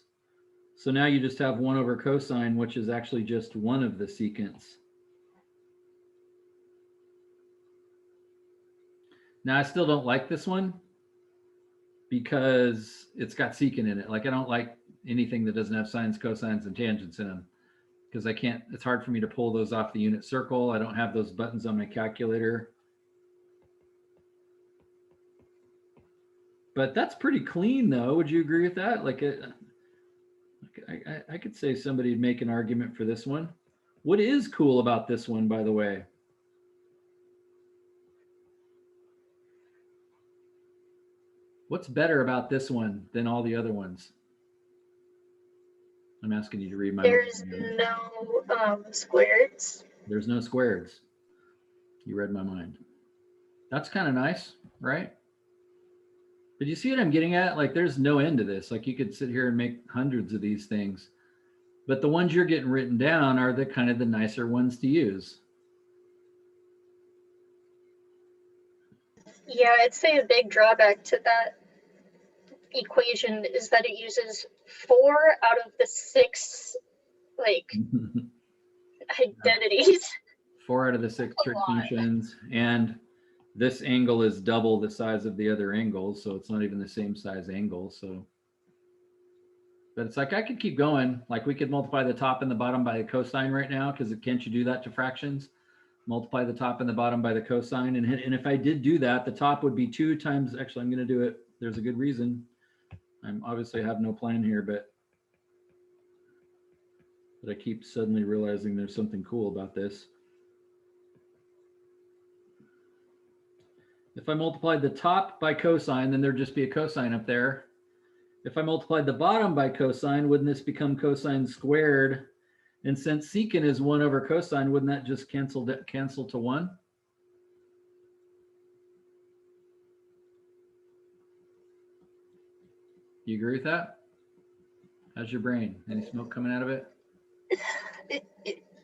So now you just have 1 over cosine, which is actually just one of the secants. Now I still don't like this one because it's got secant in it. Like I don't like anything that doesn't have sines, cosines, and tangents in them because I can't, it's hard for me to pull those off the unit circle. I don't have those buttons on my calculator. But that's pretty clean though. Would you agree with that? Like I could say somebody'd make an argument for this one. What is cool about this one, by the way? What's better about this one than all the other ones? I'm asking you to read my There's mind. no squares. There's no squares. You read my mind. That's kind of nice, right? But you see what I'm getting at? Like there's no end to this. Like you could sit here and make hundreds of these things. But the ones you're getting written down are the kind of the nicer ones to use. Yeah, I'd say a big drawback to that equation is that it uses 4 out of the 6 like identities. 4 out of the 6 That's a trig lot. functions, and this angle is double the size of the other angles, so it's not even the same size angle. So, but it's like I could keep going. Like we could multiply the top and the bottom by a cosine right now, because can't you do that to fractions? Multiply the top and the bottom by the cosine, and if I did do that, the top would be 2 times. Actually, I'm going to do it. There's a good reason. I'm obviously have no plan here, but I keep suddenly realizing there's something cool about this. If I multiplied the top by cosine, then there'd just be a cosine up there. If I multiplied the bottom by cosine, wouldn't this become cosine squared? And since secant is 1 over cosine, wouldn't that just cancel to 1? You agree with that? How's your brain? Any smoke coming out of it?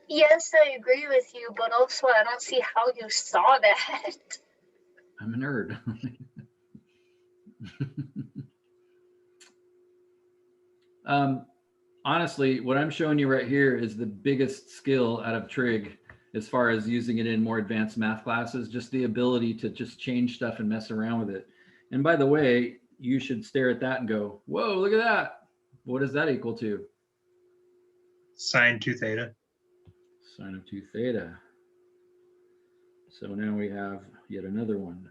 Yes, I agree with you, but also I don't see how you saw that. I'm a nerd. Honestly, what I'm showing you right here is the biggest skill out of trig as far as using it in more advanced math classes, just the ability to just change stuff and mess around with it. And by the way, you should stare at that and go, whoa, look at that. What does that equal to? Sine 2 theta. Sine of 2 theta. So now we have yet another one.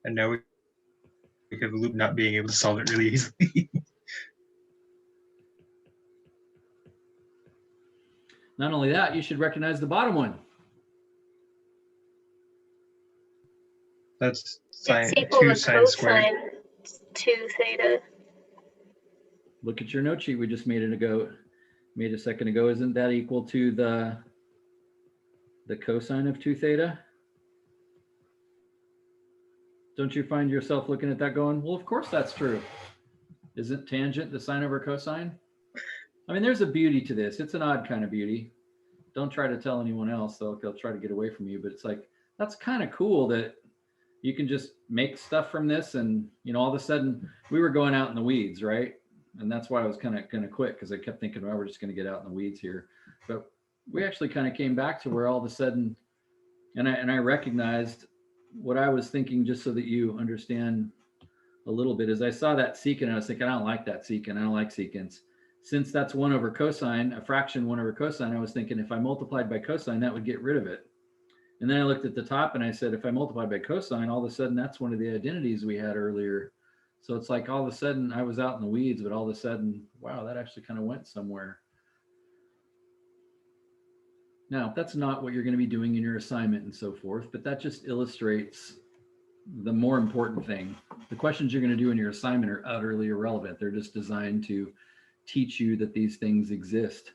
And now we have a loop not being able to solve it really easily. Not only that, you should recognize the bottom one. That's It's sine equal 2 to sine squared. cosine 2 theta. Look at your note sheet we just made a second ago. Isn't that equal to the cosine of 2 theta? Don't you find yourself looking at that going, well, of course that's true. Isn't tangent the sine over cosine? I mean, there's a beauty to this. It's an odd kind of beauty. Don't try to tell anyone else. They'll try to get away from you. But it's like, that's kind of cool that you can just make stuff from this. And, you know, all of a sudden we were going out in the weeds, right? And that's why I was kind of quick, because I kept thinking, well, we're just going to get out in the weeds here. But we actually kind of came back to where all of a sudden, and I recognized what I was thinking, just so that you understand a little bit, is I saw that secant and I was thinking, I don't like that secant. I don't like secants. Since that's 1 over cosine, a fraction 1 over cosine, I was thinking if I multiplied by cosine, that would get rid of it. And then I looked at the top and I said, if I multiply by cosine, all of a sudden that's one of the identities we had earlier. So it's like all of a sudden I was out in the weeds, but all of a sudden, wow, that actually kind of went somewhere. Now, that's not what you're going to be doing in your assignment and so forth, but that just illustrates the more important thing. The questions you're going to do in your assignment are utterly irrelevant. They're just designed to teach you that these things exist.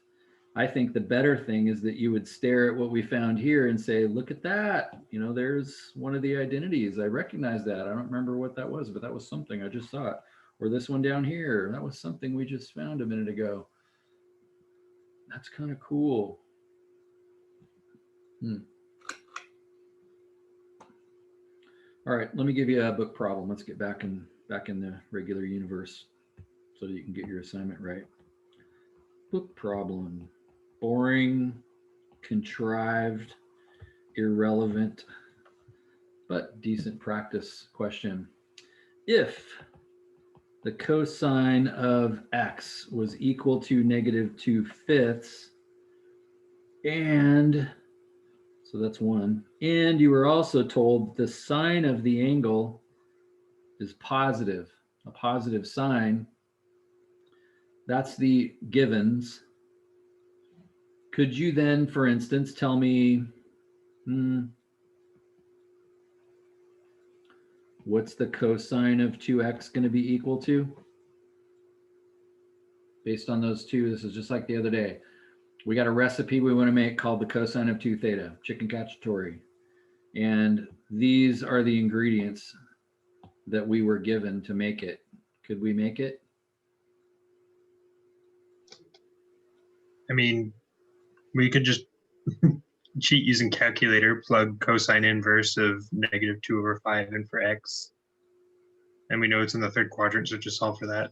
I think the better thing is that you would stare at what we found here and say, look at that. You know, there's one of the identities. I recognize that. I don't remember what that was, but that was something. I just saw it. Or this one down here. That was something we just found a minute ago. That's kind of cool. All right, let me give you a book problem. Let's get back in the regular universe. so that you can get your assignment right. Book problem. Boring, contrived, irrelevant, but decent practice question. If the cosine of x was equal to -2/5, and so that's one, and you were also told the sine of the angle is positive, a positive sine, that's the givens. Could you then, for instance, tell me, what's the cosine of 2x going to be equal to? Based on those two, this is just like the other day. We got a recipe we want to make called the cosine of 2 theta, chicken cacciatore. And these are the ingredients that we were given to make it. Could we make it? I mean, we could just cheat using calculator, plug cosine inverse of -2/5 in for x. And we know it's in the third quadrant, so just solve for that.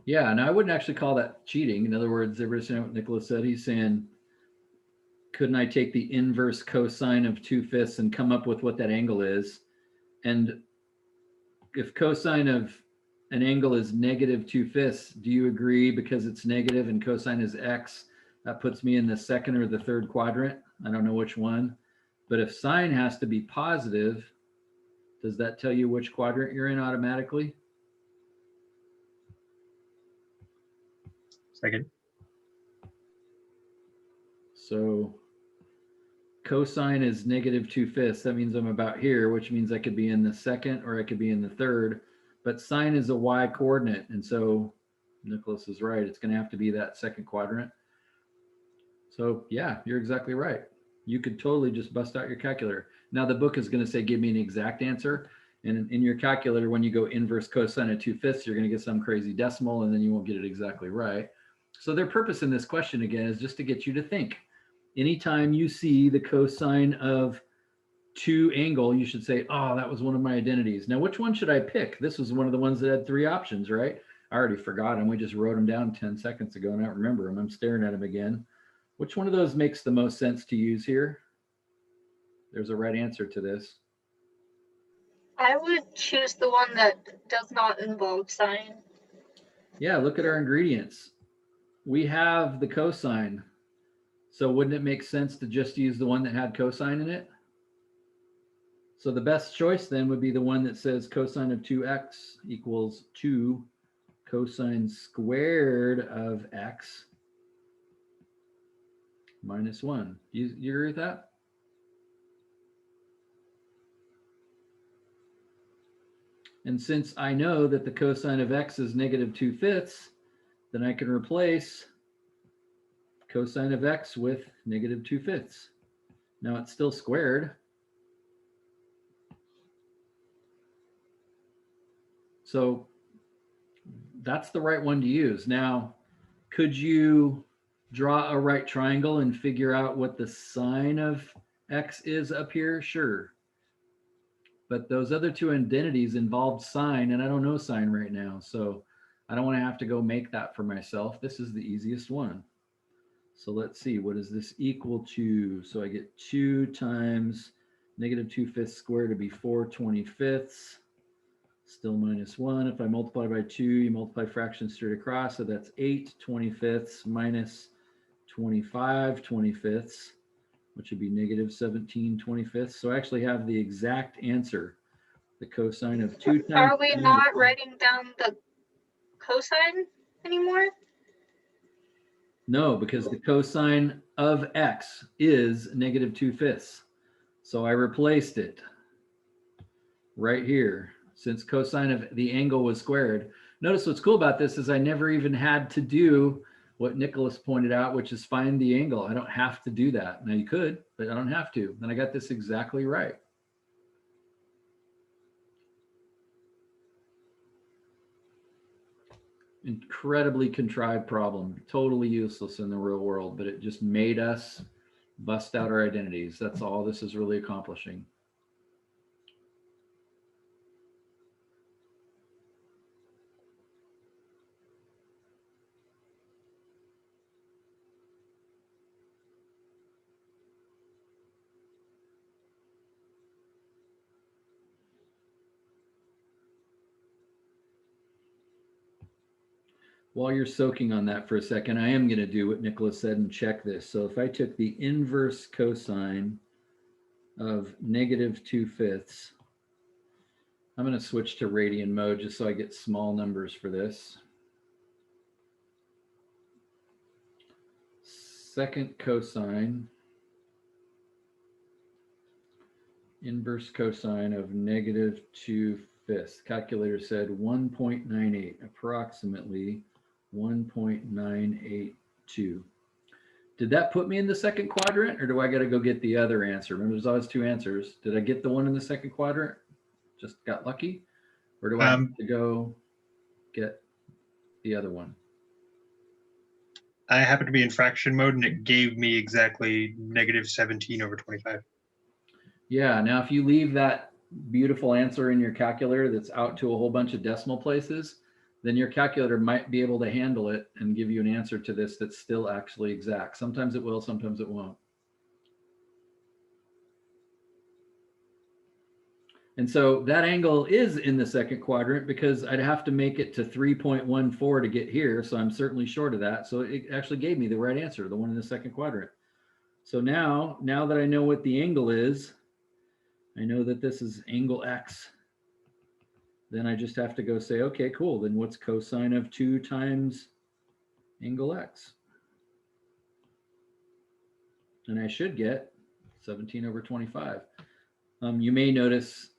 Yeah, and I wouldn't actually call that cheating. In other words, everything what Nicholas said, he's saying, couldn't I take the inverse cosine of 2/5 and come up with what that angle is? And if cosine of an angle is -2/5, do you agree because it's negative and cosine is x, that puts me in the second or the third quadrant? I don't know which one. But if sine has to be positive, does that tell you which quadrant you're in automatically? Second. So cosine is -2/5. That means I'm about here, which means I could be in the second or I could be in the third. But sine is a y coordinate. And so Nicholas is right. It's going to have to be that second quadrant. So yeah, you're exactly right. You could totally just bust out your calculator. Now the book is going to say, give me an exact answer. And in your calculator, when you go inverse cosine of 2/5, you're going to get some crazy decimal and then you won't get it exactly right. So their purpose in this question again is just to get you to think. Anytime you see the cosine of 2 angle, you should say, oh, that was one of my identities. Now, which one should I pick? This was one of the ones that had 3 options, right? I already forgot them. We just wrote them down 10 seconds ago and I don't remember them. I'm staring at them again. Which one of those makes the most sense to use here? There's a right answer to this. I would choose the one that does not involve sine. Yeah, look at our ingredients. We have the cosine. So wouldn't it make sense to just use the one that had cosine in it? So the best choice then would be the one that says cosine of 2x equals 2 cosine squared of x minus 1. You agree with that? And since I know that the cosine of x is -2/5, then I can replace cosine of x with -2/5. Now it's still squared. So that's the right one to use. Now, could you draw a right triangle and figure out what the sine of x is up here? Sure. But those other 2 identities involved sine, and I don't know sine right now. So I don't want to have to go make that for myself. This is the easiest one. So let's see, what is this equal to? So I get 2 times -2/5 squared to be 4/25. Still minus 1. If I multiply by 2, you multiply fractions straight across. So that's 8/25 minus 25/25, which would be -17/25. So I actually have the exact answer. The cosine of 2 times. Are we not writing down the cosine anymore? No, because the cosine of x is -2/5. So I replaced it right here. Since cosine of the angle was squared. Notice what's cool about this is I never even had to do what Nicholas pointed out, which is find the angle. I don't have to do that. Now you could, but I don't have to. And I got this exactly right. Incredibly contrived problem, totally useless in the real world, but it just made us bust out our identities. That's all this is really accomplishing. While you're soaking on that for a second, I am going to do what Nicholas said and check this. So if I took the inverse cosine of -2/5, I'm going to switch to radian mode just so I get small numbers for this. Second cosine, inverse cosine of -2/5. Calculator said 1.98, approximately 1.982. Did that put me in the second quadrant, or do I got to go get the other answer? Remember, there's always two answers. Did I get the one in the second quadrant? Just got lucky? Or do I have to go get the other one? I happened to be in fraction mode, and it gave me exactly -17/25. Yeah, now if you leave that beautiful answer in your calculator that's out to a whole bunch of decimal places, then your calculator might be able to handle it and give you an answer to this that's still actually exact. Sometimes it will, sometimes it won't. And so that angle is in the second quadrant because I'd have to make it to 3.14 to get here. So I'm certainly short of that. So it actually gave me the right answer, the one in the second quadrant. So now that I know what the angle is, I know that this is angle X. Then I just have to go say, okay, cool. Then what's cosine of 2 times angle X? And I should get 17/25. You may notice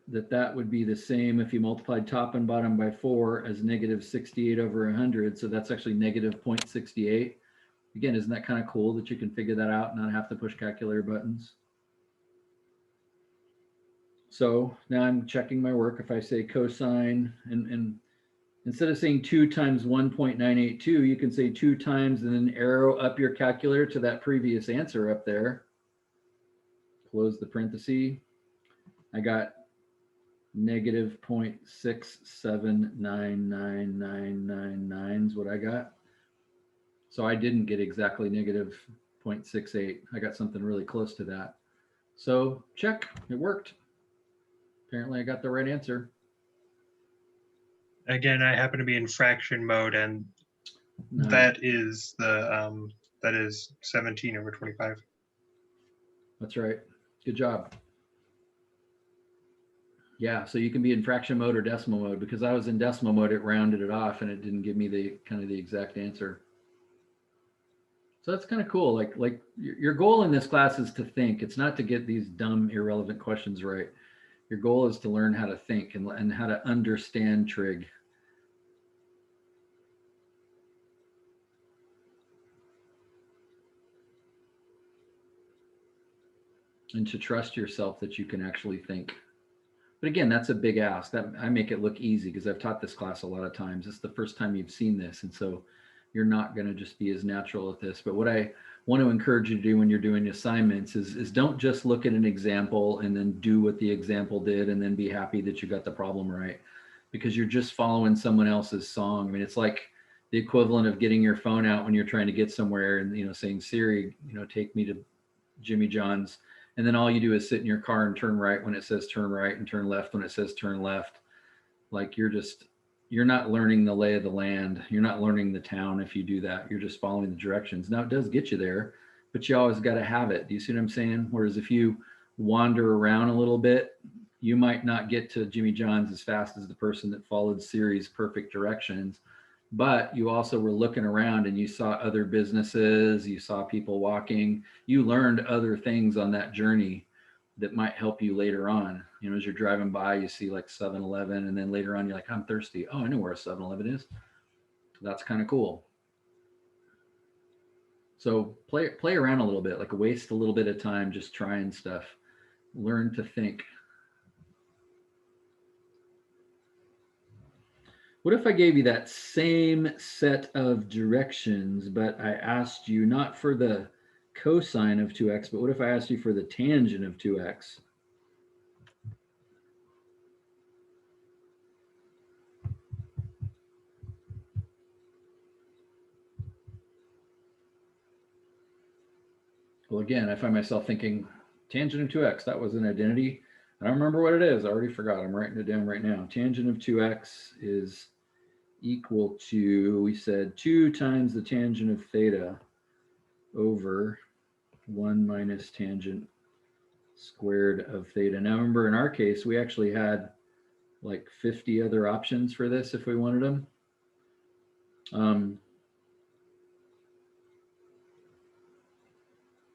that would be the same if you multiplied top and bottom by 4 as -68/100. So that's actually -0.68. Again, isn't that kind of cool that you can figure that out and not have to push calculator buttons? So now I'm checking my work. If I say cosine, and instead of saying 2 times 1.982, you can say 2 times and then arrow up your calculator to that previous answer up there. Close the parenthesis. I got -0.679999 is what I got. So I didn't get exactly -0.68. I got something really close to that. So check, it worked. Apparently I got the right answer. Again, I happen to be in fraction mode, and No. that is 17/25. That's right. Good job. Yeah, so you can be in fraction mode or decimal mode. Because I was in decimal mode, it rounded it off and it didn't give me the exact answer. So that's kind of cool. Like your goal in this class is to think. It's not to get these dumb, irrelevant questions right. Your goal is to learn how to think and how to understand trig. And to trust yourself that you can actually think. But again, that's a big ask. That I make it look easy because I've taught this class a lot of times. It's the first time you've seen this. And so you're not going to just be as natural at this. But what I want to encourage you to do when you're doing assignments is don't just look at an example and then do what the example did and then be happy that you got the problem right, because you're just following someone else's song. I mean, it's like the equivalent of getting your phone out when you're trying to get somewhere and saying, Siri, take me to Jimmy John's. And then all you do is sit in your car and turn right when it says turn right and turn left when it says turn left. Like you're not learning the lay of the land. You're not learning the town if you do that. You're just following the directions. Now it does get you there, but you always got to have it. Do you see what I'm saying? Whereas if you wander around a little bit, you might not get to Jimmy John's as fast as the person that followed Siri's perfect directions. But you also were looking around and you saw other businesses, you saw people walking, you learned other things on that journey that might help you later on. As you're driving by, you see like 7-Eleven, and then later on you're like, I'm thirsty. Oh, I know where a 7-Eleven is. That's kind of cool. So play around a little bit, like waste a little bit of time just trying stuff. Learn to think. What if I gave you that same set of directions, but I asked you not for the cosine of 2x, but what if I asked you for the tangent of 2x? Well, again, I find myself thinking tangent of 2x, that was an identity. I don't remember what it is. I already forgot. I'm writing it down right now. Tangent of 2x is equal to, we said 2 times the tangent of theta over 1 minus tangent squared of theta. Now remember, in our case, we actually had like 50 other options for this if we wanted them.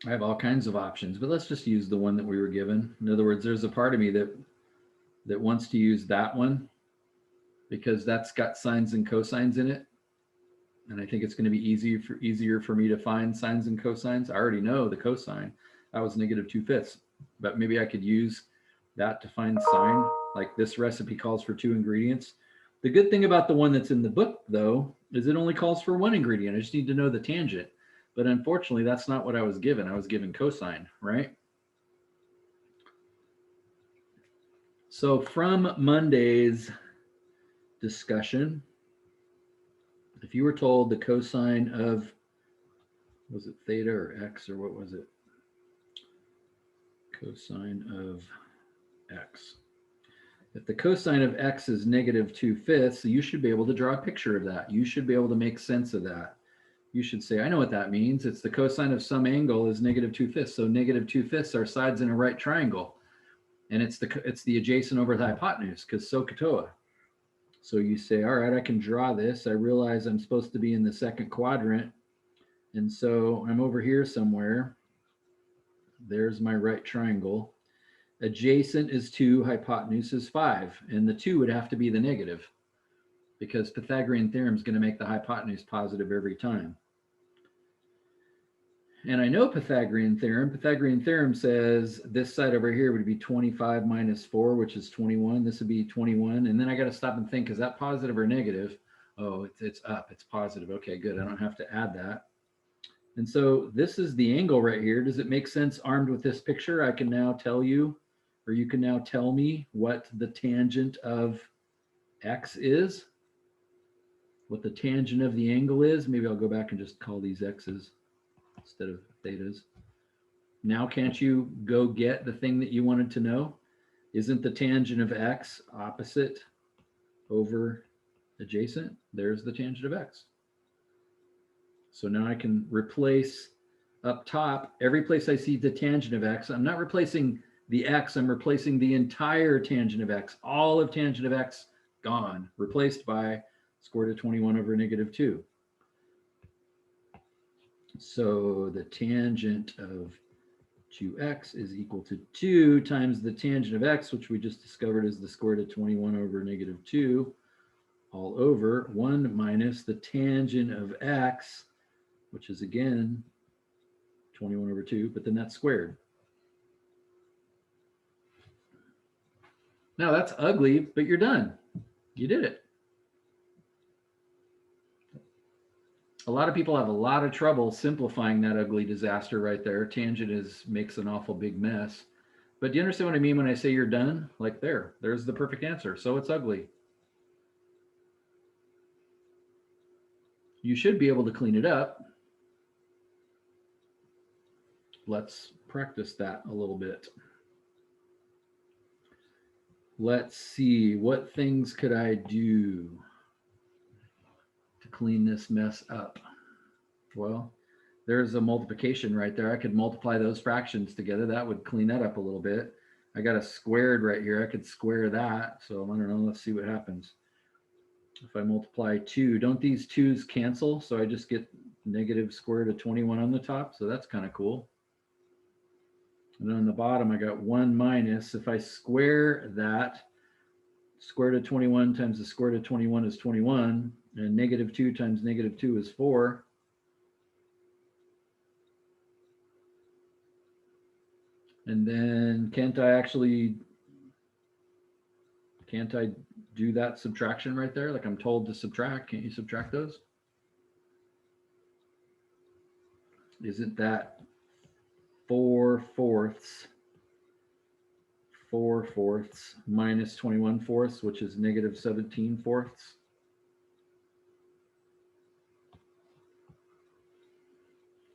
I have all kinds of options, but let's just use the one that we were given. In other words, there's a part of me that wants to use that one because that's got sines and cosines in it. And I think it's going to be easier for me to find sines and cosines. I already know the cosine. That was -2/5. But maybe I could use that to find sine. Like this recipe calls for 2 ingredients. The good thing about the one that's in the book, though, is it only calls for 1 ingredient. I just need to know the tangent. But unfortunately, that's not what I was given. I was given cosine, right? So from Monday's discussion, if you were told the cosine of, was it theta or x, or what was it? Cosine of x. If the cosine of x is -2/5, you should be able to draw a picture of that. You should be able to make sense of that. You should say, I know what that means. It's the cosine of some angle is -2/5. So -2/5 are sides in a right triangle. And it's the adjacent over the hypotenuse, because SOHCAHTOA. So you say, all right, I can draw this. I realize I'm supposed to be in the second quadrant. And so I'm over here somewhere. There's my right triangle. Adjacent is 2, hypotenuse is 5. And the 2 would have to be the negative, because Pythagorean theorem is going to make the hypotenuse positive every time. And I know Pythagorean theorem. Pythagorean theorem says this side over here would be 25 minus 4, which is 21. This would be 21. And then I got to stop and think, is that positive or negative? Oh, it's up. It's positive. Okay, good. I don't have to add that. And so this is the angle right here. Does it make sense armed with this picture? I can now tell you, or you can now tell me what the tangent of x is, what the tangent of the angle is. Maybe I'll go back and just call these x's instead of thetas. Now, can't you go get the thing that you wanted to know? Isn't the tangent of x opposite over adjacent? There's the tangent of x. So now I can replace up top, every place I see the tangent of x, I'm not replacing the x, I'm replacing the entire tangent of x. All of tangent of x gone, replaced by square root of 21 over -2. So the tangent of 2x is equal to 2 times the tangent of x, which we just discovered is the square root of 21 over -2, all over 1 minus the tangent of x, which is again 21 over 2, but then that's squared. Now that's ugly, but you're done. You did it. A lot of people have a lot of trouble simplifying that ugly disaster right there. Tangent makes an awful big mess. But do you understand what I mean when I say you're done? Like there's the perfect answer. So it's ugly. You should be able to clean it up. Let's practice that a little bit. Let's see, what things could I do to clean this mess up? Well, there's a multiplication right there. I could multiply those fractions together. That would clean that up a little bit. I got a squared right here. I could square that. So I don't know. Let's see what happens. If I multiply 2, don't these 2's cancel? So I just get negative square root of 21 on the top. So that's kind of cool. And on the bottom, I got 1 minus. If I square that, square root of 21 times the square root of 21 is 21. And -2 times -2 is 4. And then can't I do that subtraction right there? Like I'm told to subtract. Can't you subtract those? Isn't that 4/4 minus 21/4, which is -17/4?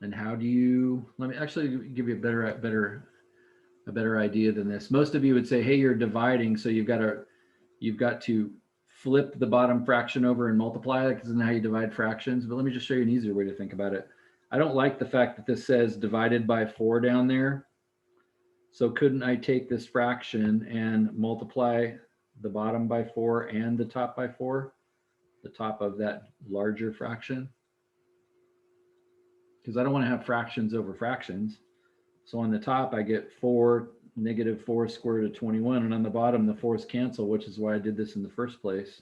And how do you, let me actually give you a better idea than this. Most of you would say, hey, you're dividing, so you've got to flip the bottom fraction over and multiply it, because isn't how you divide fractions. But let me just show you an easier way to think about it. I don't like the fact that this says divided by 4 down there. So couldn't I take this fraction and multiply the bottom by 4 and the top by 4? The top of that larger fraction? Because I don't want to have fractions over fractions. So on the top, I get 4, negative 4 square root of 21. And on the bottom, the 4's cancel, which is why I did this in the first place.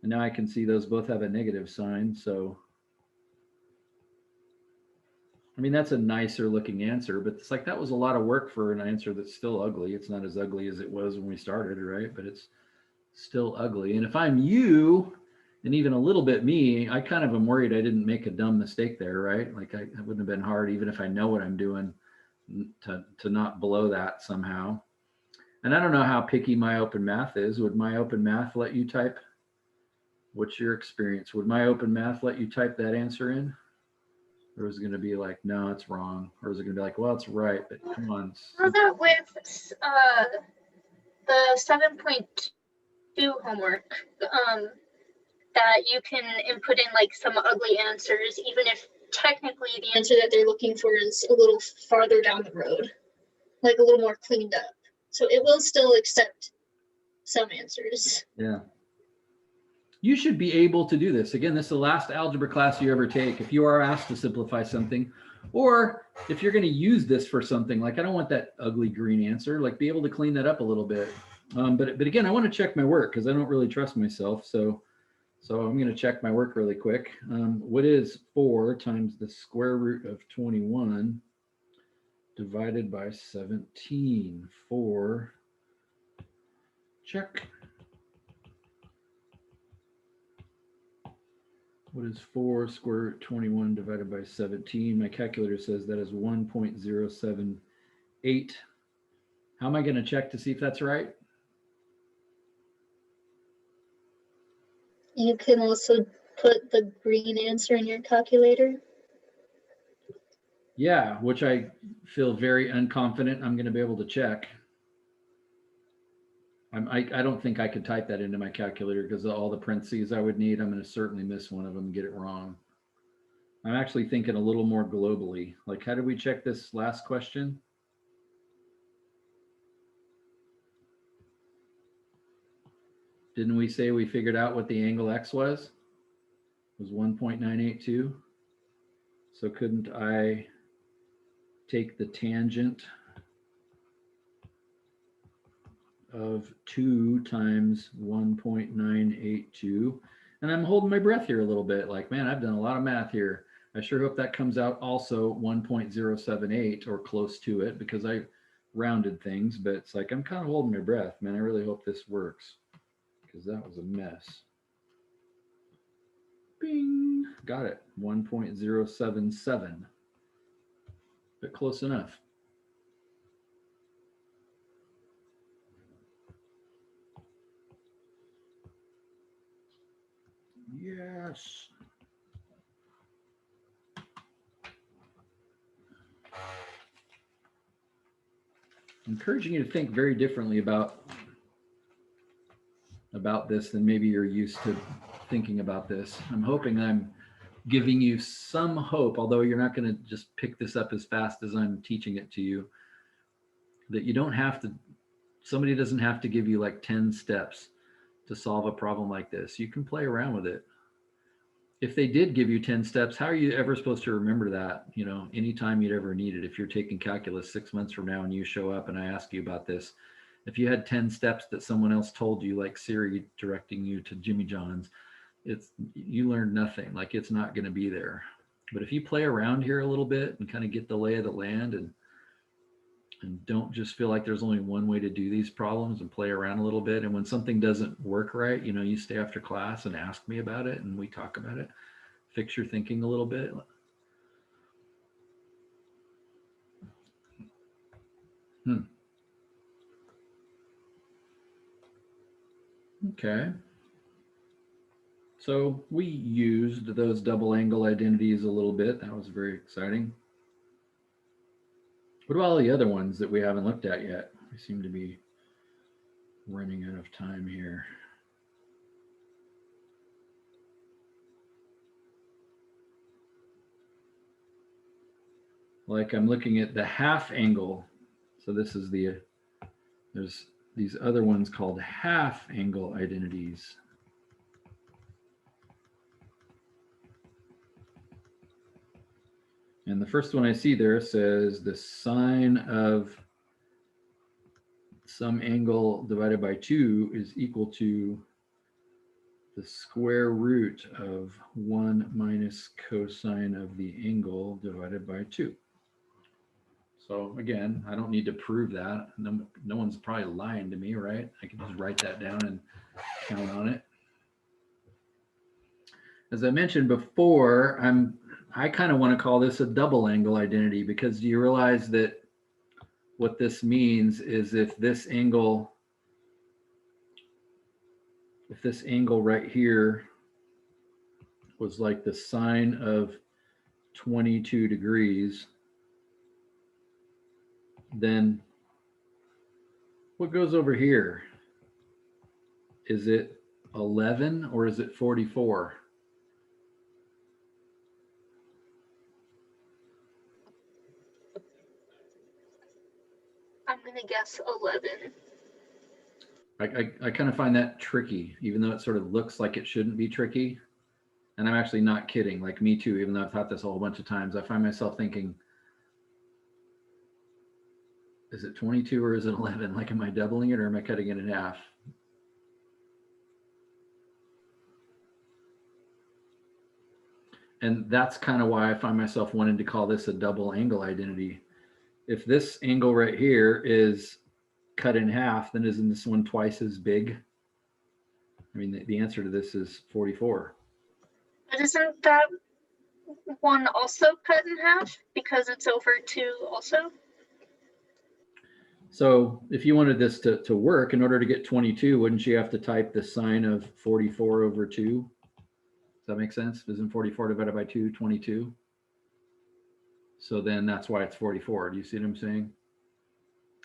And now I can see those both have a negative sign. So, I mean, that's a nicer looking answer, but it's like that was a lot of work for an answer that's still ugly. It's not as ugly as it was when we started, right? But it's still ugly. And if I'm you, and even a little bit me, I kind of am worried I didn't make a dumb mistake there, right? Like it wouldn't have been hard, even if I know what I'm doing, to not blow that somehow. And I don't know how picky my open math is. Would my open math let you type? What's your experience? Would my open math let you type that answer in? Or is it going to be like, no, it's wrong? Or is it going to be like, well, it's right, but come on. How that with the 7.2 homework, that you can input in like some ugly answers, even if technically the answer that they're looking for is a little farther down the road, like a little more cleaned up. So it will still accept some answers. Yeah. You should be able to do this. Again, this is the last algebra class you ever take. If you are asked to simplify something, or if you're going to use this for something, like I don't want that ugly green answer, like be able to clean that up a little bit. But again, I want to check my work because I don't really trust myself. So I'm going to check my work really quick. What is 4 times the square root of 21 divided by 17? 4, check. What is 4 square root 21 divided by 17? My calculator says that is 1.078. How am I going to check to see if that's right? You can also put the green answer in your calculator. Yeah, which I feel very unconfident I'm going to be able to check. I don't think I could type that into my calculator because of all the parentheses I would need. I'm going to certainly miss one of them and get it wrong. I'm actually thinking a little more globally. Like, how did we check this last question? Didn't we say we figured out what the angle X was? It was 1.982. So couldn't I take the tangent of 2 times 1.982? And I'm holding my breath here a little bit, like, man, I've done a lot of math here. I sure hope that comes out also 1.078 or close to it, because I rounded things, but it's like, I'm kind of holding my breath, man. I really hope this works, because that was a mess. Bing, got it, 1.077, but close enough. Yes. Encouraging you to think very differently about this than maybe you're used to thinking about this. I'm hoping I'm giving you some hope, although you're not going to just pick this up as fast as I'm teaching it to you, that you don't have to, somebody doesn't have to give you like 10 steps to solve a problem like this. You can play around with it. If they did give you 10 steps, how are you ever supposed to remember that, you know, anytime you'd ever need it? If you're taking calculus 6 months from now and you show up and I ask you about this, if you had 10 steps that someone else told you, like Siri directing you to Jimmy John's, you learned nothing. Like, it's not going to be there. But if you play around here a little bit and kind of get the lay of the land, and don't just feel like there's only one way to do these problems, and play around a little bit, and when something doesn't work right, you know, you stay after class and ask me about it and we talk about it, fix your thinking a little bit. Okay. So we used those double angle identities a little bit. That was very exciting. What about all the other ones that we haven't looked at yet? We seem to be running out of time here. like I'm looking at the half angle. So this is there's these other ones called half angle identities. And the first one I see there says the sine of some angle divided by 2 is equal to the square root of 1 minus cosine of the angle divided by 2. So again, I don't need to prove that. No one's probably lying to me, right? I can just write that down and count on it. As I mentioned before, I kind of want to call this a double angle identity, because do you realize that what this means is if this angle right here was like the sine of 22 degrees, then what goes over here? Is it 11 or is it 44? I'm going to guess 11. I kind of find that tricky, even though it sort of looks like it shouldn't be tricky. And I'm actually not kidding. Like, me too, even though I've thought this a whole bunch of times, I find myself thinking, is it 22 or is it 11? Like, am I doubling it or am I cutting it in half? And that's kind of why I find myself wanting to call this a double angle identity. If this angle right here is cut in half, then isn't this one twice as big? I mean, the answer to this is 44. But isn't that one also cut in half because it's over 2 also? So if you wanted this to work, in order to get 22, wouldn't you have to type the sine of 44 over 2? Does that make sense? Isn't 44 divided by 2 22? So then that's why it's 44. Do you see what I'm saying?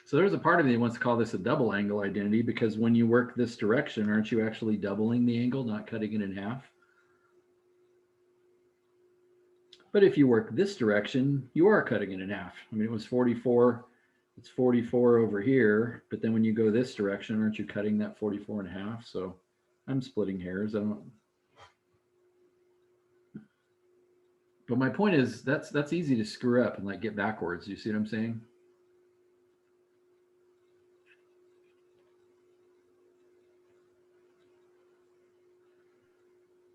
So there's a part of me that wants to call this a double angle identity, because when you work this direction, aren't you actually doubling the angle, not cutting it in half? But if you work this direction, you are cutting it in half. I mean, it was 44, it's 44 over here, but then when you go this direction, aren't you cutting that 44 in half? So I'm splitting hairs. But my point is that's easy to screw up and like get backwards. You see what I'm saying?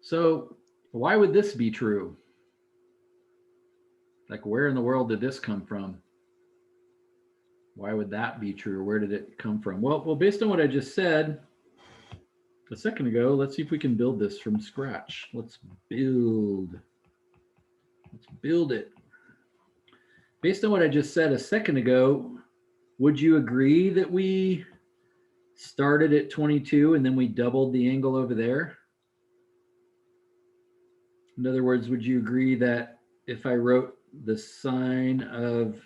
So why would this be true? Like, where in the world did this come from? Why would that be true? Where did it come from? Well, based on what I just said a second ago, let's see if we can build this from scratch. Let's build it. Based on what I just said a second ago, would you agree that we started at 22 and then we doubled the angle over there? In other words, would you agree that if I wrote the sine of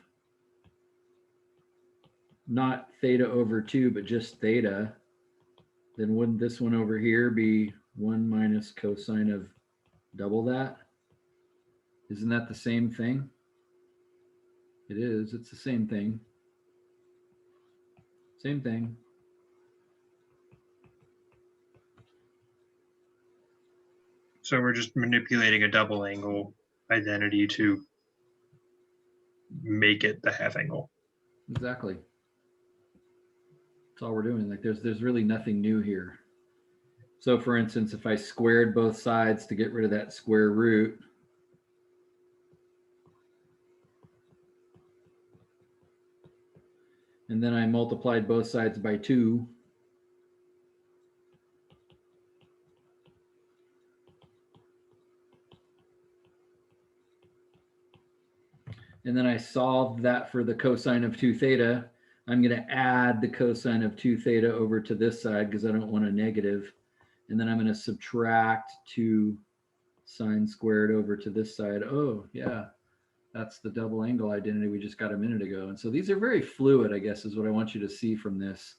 not theta over 2, but just theta, then wouldn't this one over here be 1 minus cosine of double that? Isn't that the same thing? It is. It's the same thing. Same thing. So we're just manipulating a double angle identity to make it the half angle. Exactly. That's all we're doing. Like, there's really nothing new here. So for instance, if I squared both sides to get rid of that square root, and then I multiplied both sides by 2, and then I solved that for the cosine of 2 theta, I'm going to add the cosine of 2 theta over to this side because I don't want a negative. And then I'm going to subtract 2 sine squared over to this side. Oh, yeah, that's the double angle identity we just got a minute ago. And so these are very fluid, I guess, is what I want you to see from this.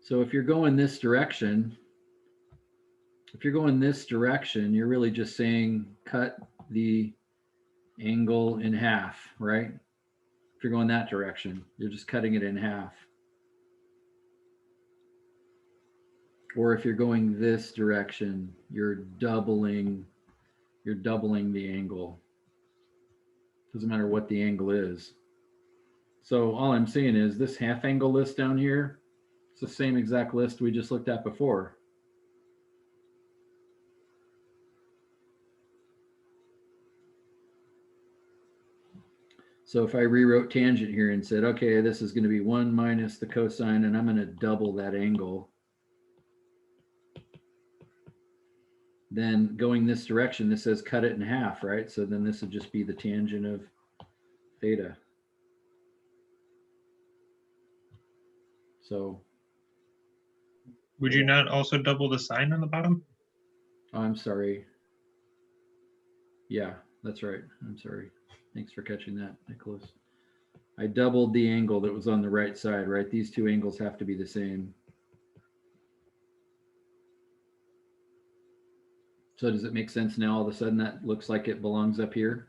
So if you're going this direction, If you're going this direction, you're really just saying cut the angle in half, right? If you're going that direction, you're just cutting it in half. Or if you're going this direction, you're doubling the angle. Doesn't matter what the angle is. So all I'm saying is this half angle list down here, it's the same exact list we just looked at before. So if I rewrote tangent here and said, okay, this is going to be 1 minus the cosine, and I'm going to double that angle, then going this direction, this says cut it in half, right? So then this would just be the tangent of theta. So, Would you not also double the sine on the bottom? oh, I'm sorry. Yeah, that's right. I'm sorry. Thanks for catching that, Nicholas. I doubled the angle that was on the right side, right? These two angles have to be the same. So does it make sense now? All of a sudden that looks like it belongs up here.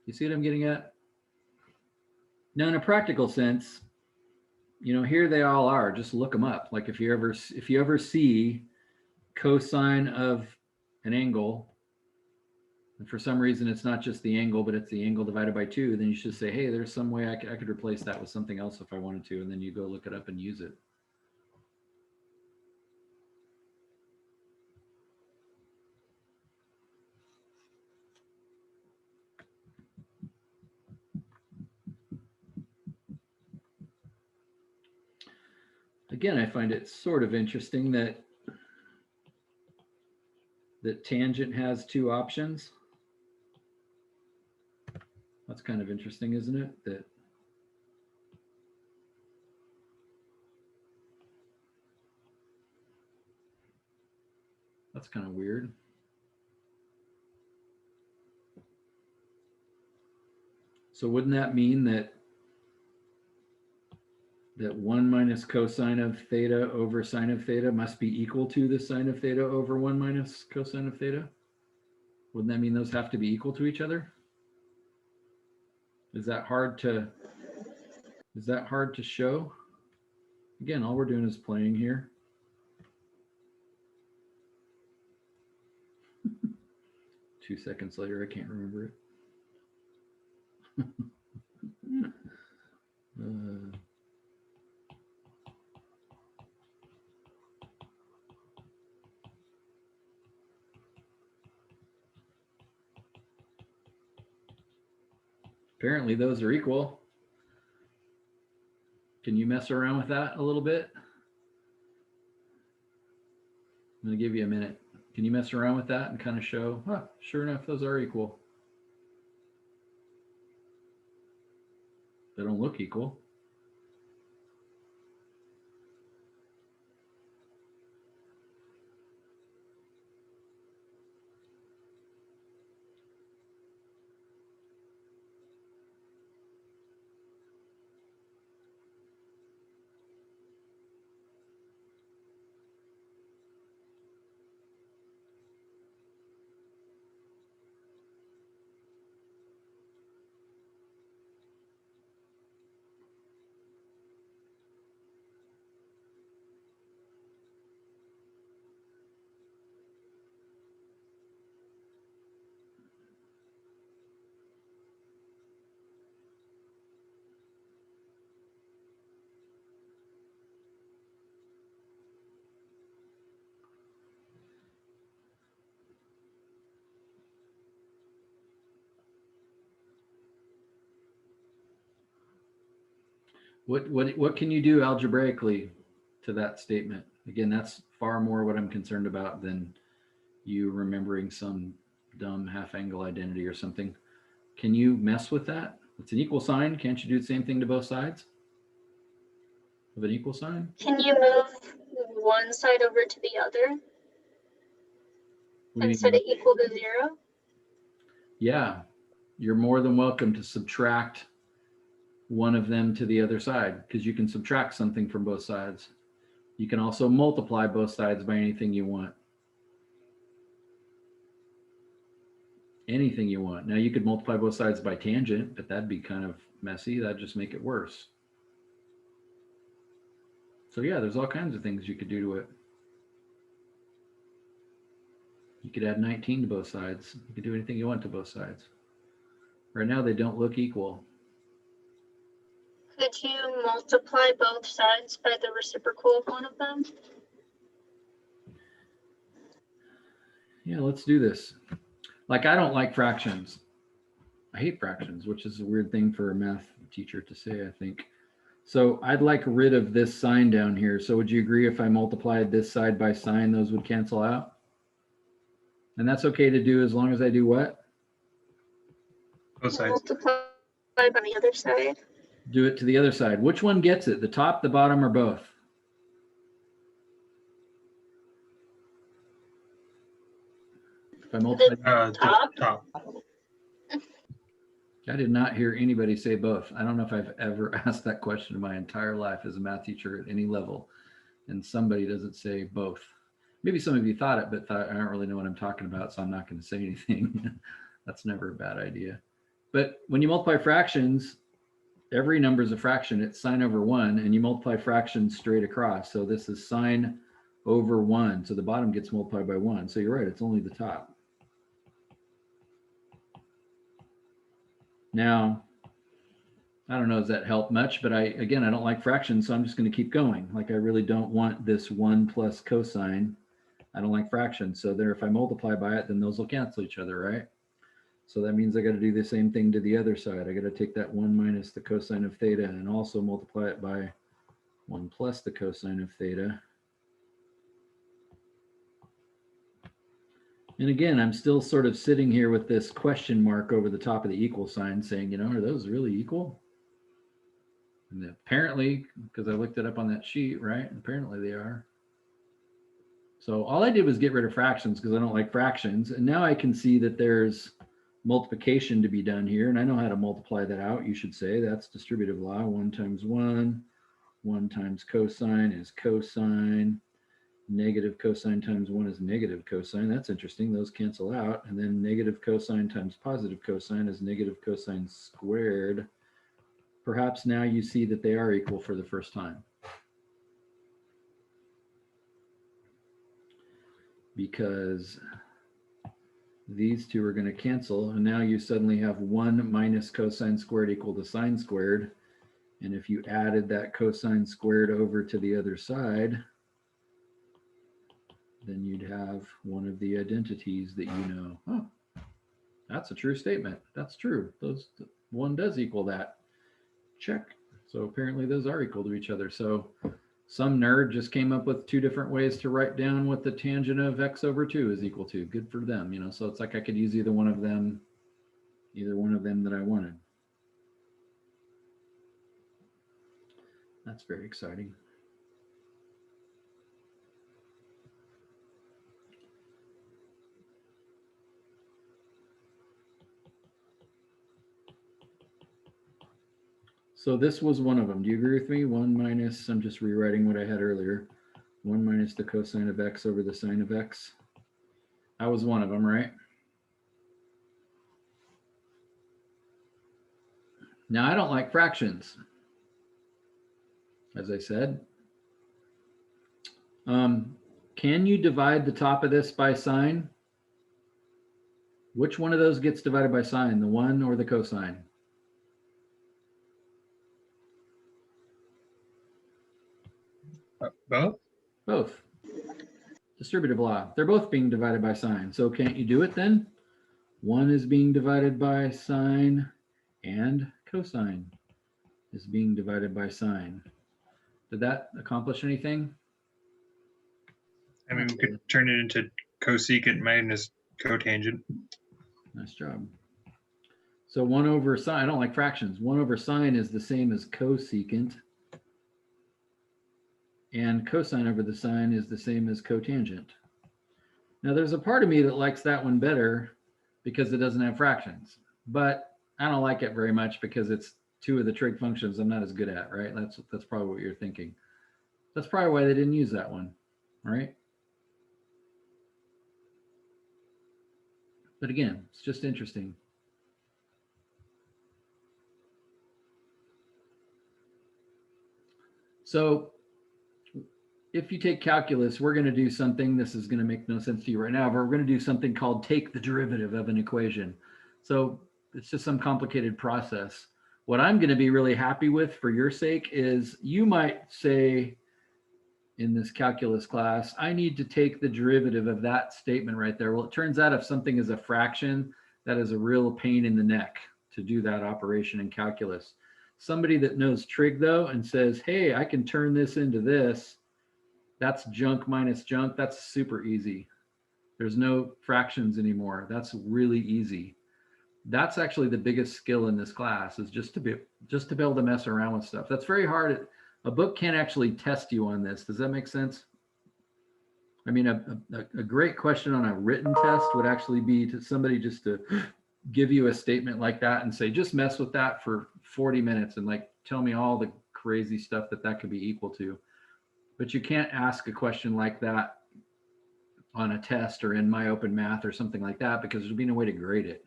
You see what I'm getting at? Now, in a practical sense, you know, here they all are. Just look them up. Like if you ever see cosine of an angle, and for some reason it's not just the angle, but it's the angle divided by 2, then you should say, hey, there's some way I could replace that with something else if I wanted to, and then you go look it up and use it. Again, I find it sort of interesting that tangent has 2 options. That's kind of interesting, isn't it? That's kind of weird. So wouldn't that mean that 1 minus cosine of theta over sine of theta must be equal to the sine of theta over 1 minus cosine of theta? Wouldn't that mean those have to be equal to each other? Is that hard to show? Again, all we're doing is playing here. 2 seconds later, I can't remember it. Apparently those are equal. Can you mess around with that a little bit? I'm going to give you a minute. Can you mess around with that and kind of show, sure enough, those are equal. They don't look equal. What can you do algebraically to that statement? Again, that's far more what I'm concerned about than you remembering some dumb half angle identity or something. Can you mess with that? It's an equal sign. Can't you do the same thing to both sides of an equal sign? Can you move one side over to the other and set it equal to 0? Yeah, you're more than welcome to subtract one of them to the other side because you can subtract something from both sides. You can also multiply both sides by anything you want. Anything you want. Now you could multiply both sides by tangent, but that'd be kind of messy. That'd just make it worse. So yeah, there's all kinds of things you could do to it. You could add 19 to both sides. You could do anything you want to both sides. Right now they don't look equal. Could you multiply both sides by the reciprocal of one of them? Yeah, let's do this. Like, I don't like fractions. I hate fractions, which is a weird thing for a math teacher to say, I think. So I'd like rid of this sign down here. So would you agree if I multiplied this side by sign, those would cancel out? And that's okay to do as long as I do what? Both sides. Multiply by the other side. Do it to the other side. Which one gets it? The top, the bottom, or both? If I multiply, Top. I did not hear anybody say both. I don't know if I've ever asked that question in my entire life as a math teacher at any level, and somebody doesn't say both. Maybe some of you thought it, but thought I don't really know what I'm talking about, so I'm not going to say anything. That's never a bad idea. But when you multiply fractions, every number is a fraction. It's sine over 1, and you multiply fractions straight across. So this is sine over 1. So the bottom gets multiplied by 1. So you're right, it's only the top. Now, I don't know, does that help much? But I don't like fractions, so I'm just going to keep going. Like, I really don't want this 1 plus cosine. I don't like fractions. So there, if I multiply by it, then those will cancel each other, right? So that means I got to do the same thing to the other side. I got to take that 1 minus the cosine of theta and also multiply it by 1 plus the cosine of theta. And again, I'm still sort of sitting here with this question mark over the top of the equal sign saying, you know, are those really equal? And apparently, because I looked it up on that sheet, right? Apparently they are. So all I did was get rid of fractions because I don't like fractions. And now I can see that there's multiplication to be done here. And I know how to multiply that out, you should say. That's distributive law. 1 times 1. 1 times cosine is cosine. Negative cosine times 1 is negative cosine. That's interesting. Those cancel out. And then negative cosine times positive cosine is negative cosine squared. Perhaps now you see that they are equal for the first time. Because these two are going to cancel. And now you suddenly have 1 minus cosine squared equal to sine squared. And if you added that cosine squared over to the other side, then you'd have one of the identities that you know. Oh, that's a true statement. That's true. Those one does equal that. Check. So apparently those are equal to each other. So some nerd just came up with 2 different ways to write down what the tangent of x over 2 is equal to. Good for them, you know. So it's like I could use either one of them that I wanted. That's very exciting. So this was one of them. Do you agree with me? 1 minus, I'm just rewriting what I had earlier. 1 minus the cosine of x over the sine of x. That was one of them, right? Now, I don't like fractions, as I said. Can you divide the top of this by sine? Which one of those gets divided by sine, the 1 or the cosine? Both? Both. Distributive law. They're both being divided by sine. So can't you do it then? 1 is being divided by sine and cosine is being divided by sine. Did that accomplish anything? I mean, we could turn it into cosecant minus cotangent. Nice job. So 1 over sine, I don't like fractions. 1 over sine is the same as cosecant. And cosine over the sine is the same as cotangent. Now there's a part of me that likes that one better because it doesn't have fractions. But I don't like it very much because it's 2 of the trig functions I'm not as good at, right? That's probably what you're thinking. That's probably why they didn't use that one, right? But again, it's just interesting. So if you take calculus, we're going to do something, this is going to make no sense to you right now, but we're going to do something called take the derivative of an equation. So it's just some complicated process. What I'm going to be really happy with for your sake is you might say in this calculus class, I need to take the derivative of that statement right there. Well, it turns out if something is a fraction, that is a real pain in the neck to do that operation in calculus. Somebody that knows trig though and says, hey, I can turn this into this, that's junk minus junk. That's super easy. There's no fractions anymore. That's really easy. That's actually the biggest skill in this class, is just to be able to mess around with stuff. That's very hard. A book can't actually test you on this. Does that make sense? I mean, a great question on a written test would actually be to somebody just to give you a statement like that and say, just mess with that for 40 minutes and like tell me all the crazy stuff that could be equal to. But you can't ask a question like that on a test or in My Open Math or something like that, because there'd be no way to grade it,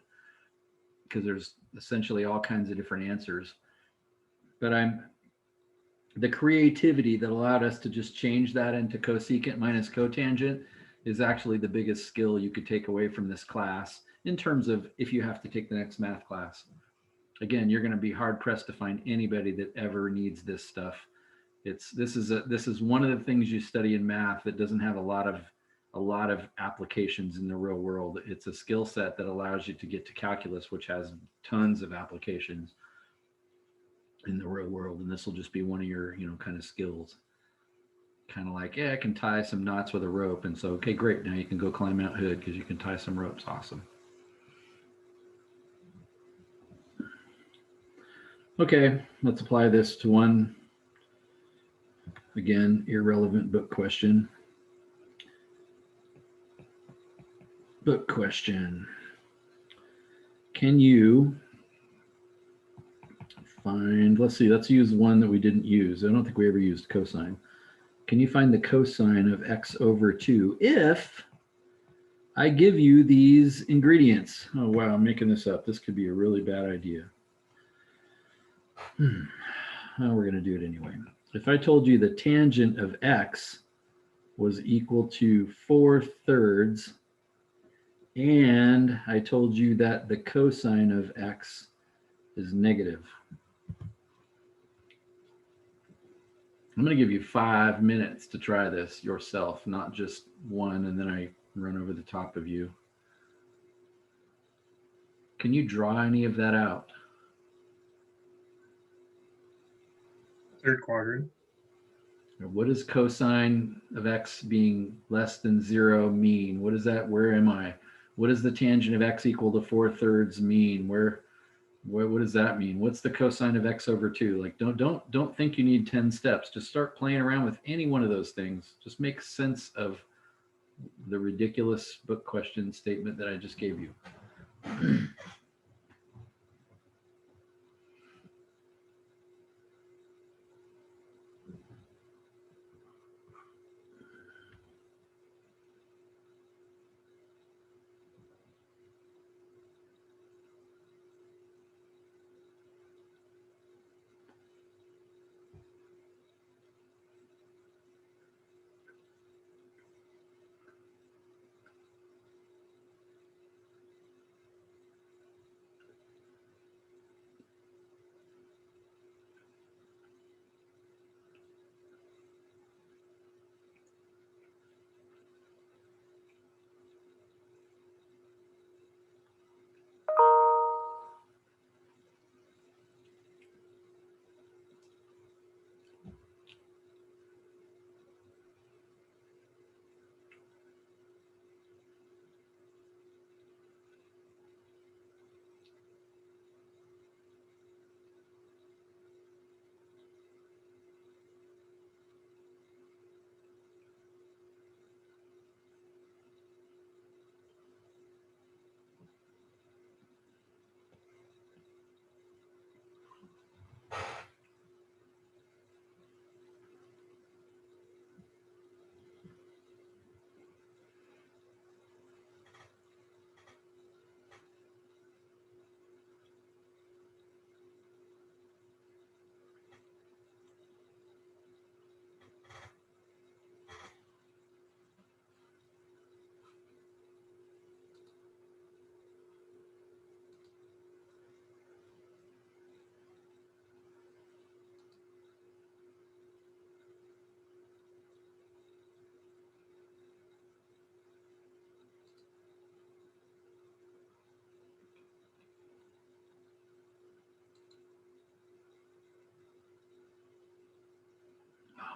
because there's essentially all kinds of different answers. But the creativity that allowed us to just change that into cosecant minus cotangent is actually the biggest skill you could take away from this class in terms of if you have to take the next math class. Again, you're going to be hard pressed to find anybody that ever needs this stuff. This is one of the things you study in math that doesn't have a lot of applications in the real world. It's a skill set that allows you to get to calculus, which has tons of applications in the real world. And this will just be one of your, kind of skills. Kind of like, yeah, I can tie some knots with a rope. And so, okay, great. Now you can go climb Mount Hood because you can tie some ropes. Awesome. Okay, let's apply this to one, again, irrelevant book question. Book question. Can you find, let's see, let's use one that we didn't use. I don't think we ever used cosine. Can you find the cosine of x over 2 if I give you these ingredients? Oh, wow, I'm making this up. This could be a really bad idea. Well, we're going to do it anyway. If I told you the tangent of x was equal to 4/3, and I told you that the cosine of x is negative. I'm going to give you 5 minutes to try this yourself, not just one, and then I run over the top of you. Can you draw any of that out? Third quadrant. What does cosine of x being less than 0 mean? What is that? Where am I? What does the tangent of x equal to 4/3 mean? What does that mean? What's the cosine of x over 2? Like, don't think you need 10 steps. Just start playing around with any one of those things. Just make sense of the ridiculous book question statement that I just gave you.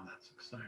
that's exciting.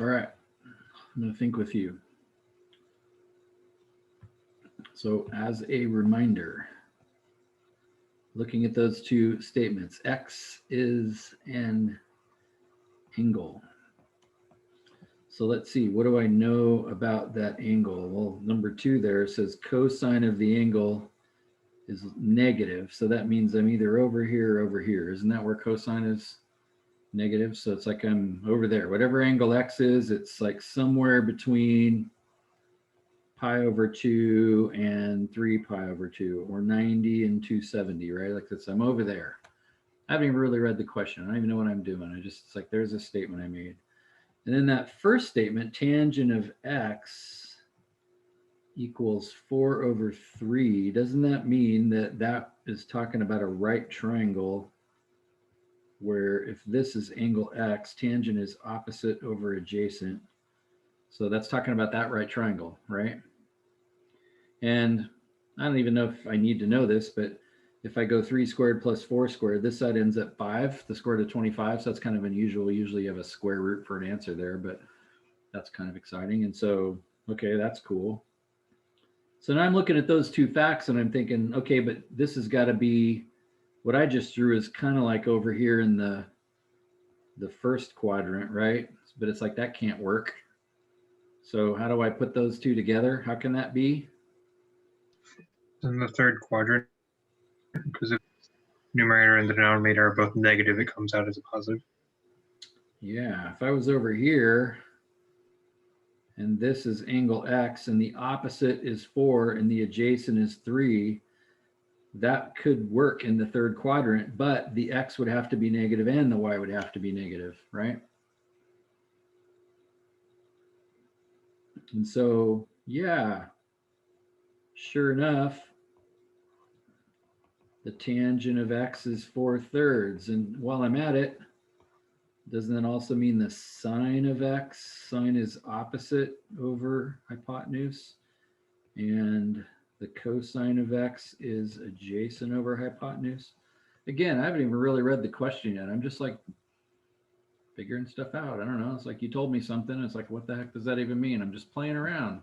All right, I'm going to think with you. So as a reminder, looking at those two statements, X is an angle. So let's see, what do I know about that angle? Well, number 2 there says cosine of the angle is negative. So that means I'm either over here or over here. Isn't that where cosine is negative? So it's like I'm over there. Whatever angle X is, it's like somewhere between pi over 2 and 3 pi over 2, or 90 and 270, right? Like this, I'm over there. I haven't even really read the question. I don't even know what I'm doing. It's like, there's a statement I made. And then that first statement, tangent of X equals 4 over 3. Doesn't that mean that that is talking about a right triangle where if this is angle X, tangent is opposite over adjacent. So that's talking about that right triangle, right? And I don't even know if I need to know this, but if I go 3 squared plus 4 squared, this side ends at 5, the square root of 25. So that's kind of unusual. Usually you have a square root for an answer there, but that's kind of exciting. And so, okay, that's cool. So now I'm looking at those two facts and I'm thinking, okay, but this has got to be, what I just drew is kind of like over here in the first quadrant, right? But it's like, that can't work. So how do I put those two together? How can that be? In the third quadrant, because if numerator and the denominator are both negative, it comes out as a positive. Yeah, if I was over here and this is angle X and the opposite is 4 and the adjacent is 3, that could work in the third quadrant, but the X would have to be negative and the Y would have to be negative, right? And so, yeah, sure enough, the tangent of X is 4/3. And while I'm at it, doesn't that also mean the sine of X? Sine is opposite over hypotenuse. And the cosine of X is adjacent over hypotenuse. Again, I haven't even really read the question yet. I'm just like figuring stuff out. I don't know. It's like you told me something. It's like, what the heck does that even mean? I'm just playing around.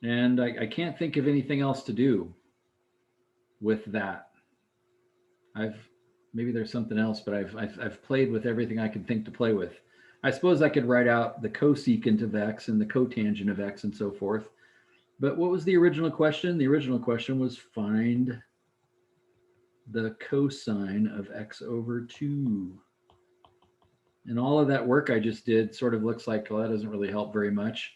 And I can't think of anything else to do with that. I've maybe there's something else, but I've played with everything I can think to play with. I suppose I could write out the cosecant of x and the cotangent of x and so forth. But what was the original question? The original question was find the cosine of x over 2. And all of that work I just did sort of looks like, well, that doesn't really help very much.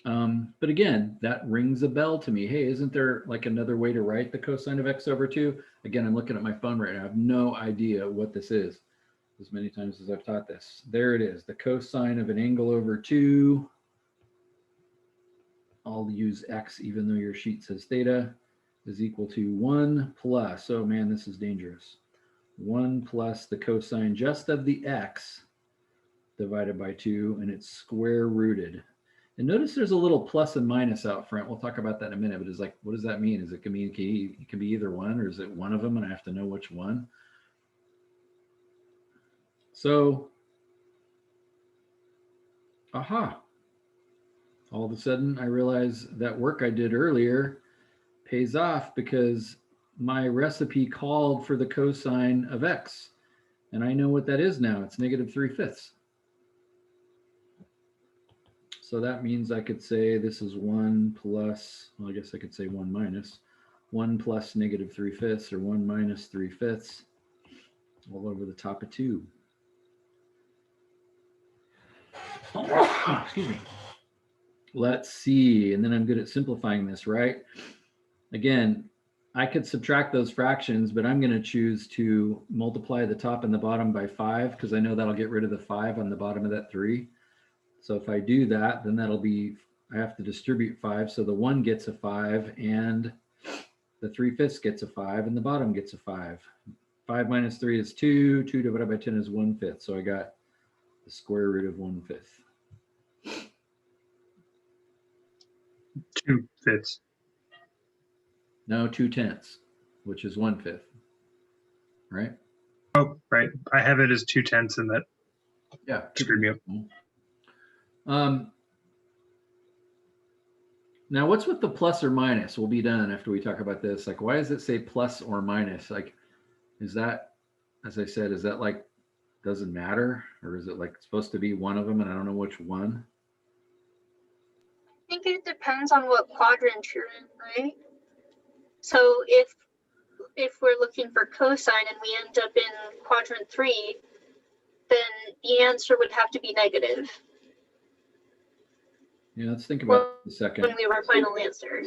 But again, that rings a bell to me. Hey, isn't there like another way to write the cosine of x over 2? Again, I'm looking at my phone right now. I have no idea what this is, as many times as I've taught this. There it is, the cosine of an angle over 2. I'll use x even though your sheet says theta is equal to 1 plus, oh man, this is dangerous. 1 plus the cosine just of the x divided by 2, and it's square rooted. And notice there's a little plus and minus out front. We'll talk about that in a minute, but it's like, what does that mean? Is it can be, it can be either one, or is it one of them and I have to know which one? So, aha. All of a sudden I realize that work I did earlier pays off because my recipe called for the cosine of x. And I know what that is now. It's negative 3/5. So that means I could say this is 1 plus, well, I guess I could say 1 minus, 1 plus negative 3/5 or 1 minus 3/5 all over the top of 2. Excuse me. Let's see, and then I'm good at simplifying this, right? Again, I could subtract those fractions, but I'm going to choose to multiply the top and the bottom by 5 because I know that'll get rid of the 5 on the bottom of that 3. So if I do that, then that'll be, I have to distribute 5. So the 1 gets a 5 and the 3/5 gets a 5 and the bottom gets a 5. 5 minus 3 is 2. 2 divided by 10 is 1/5. So I got the square root of 1/5. 2/5. No, 2/10, which is 1/5, right? Oh, right. I have it as 2/10 in that. Yeah. Screwed me up. Now, what's with the plus or minus? We'll be done after we talk about this. Like, why does it say plus or minus? Like, is that, as I said, is that like, doesn't matter? Or is it like supposed to be one of them and I don't know which one? I think it depends on what quadrant you're in, right? So if we're looking for cosine and we end up in quadrant 3, then the answer would have to be negative. Yeah, let's think about it a second. When we have our final answer.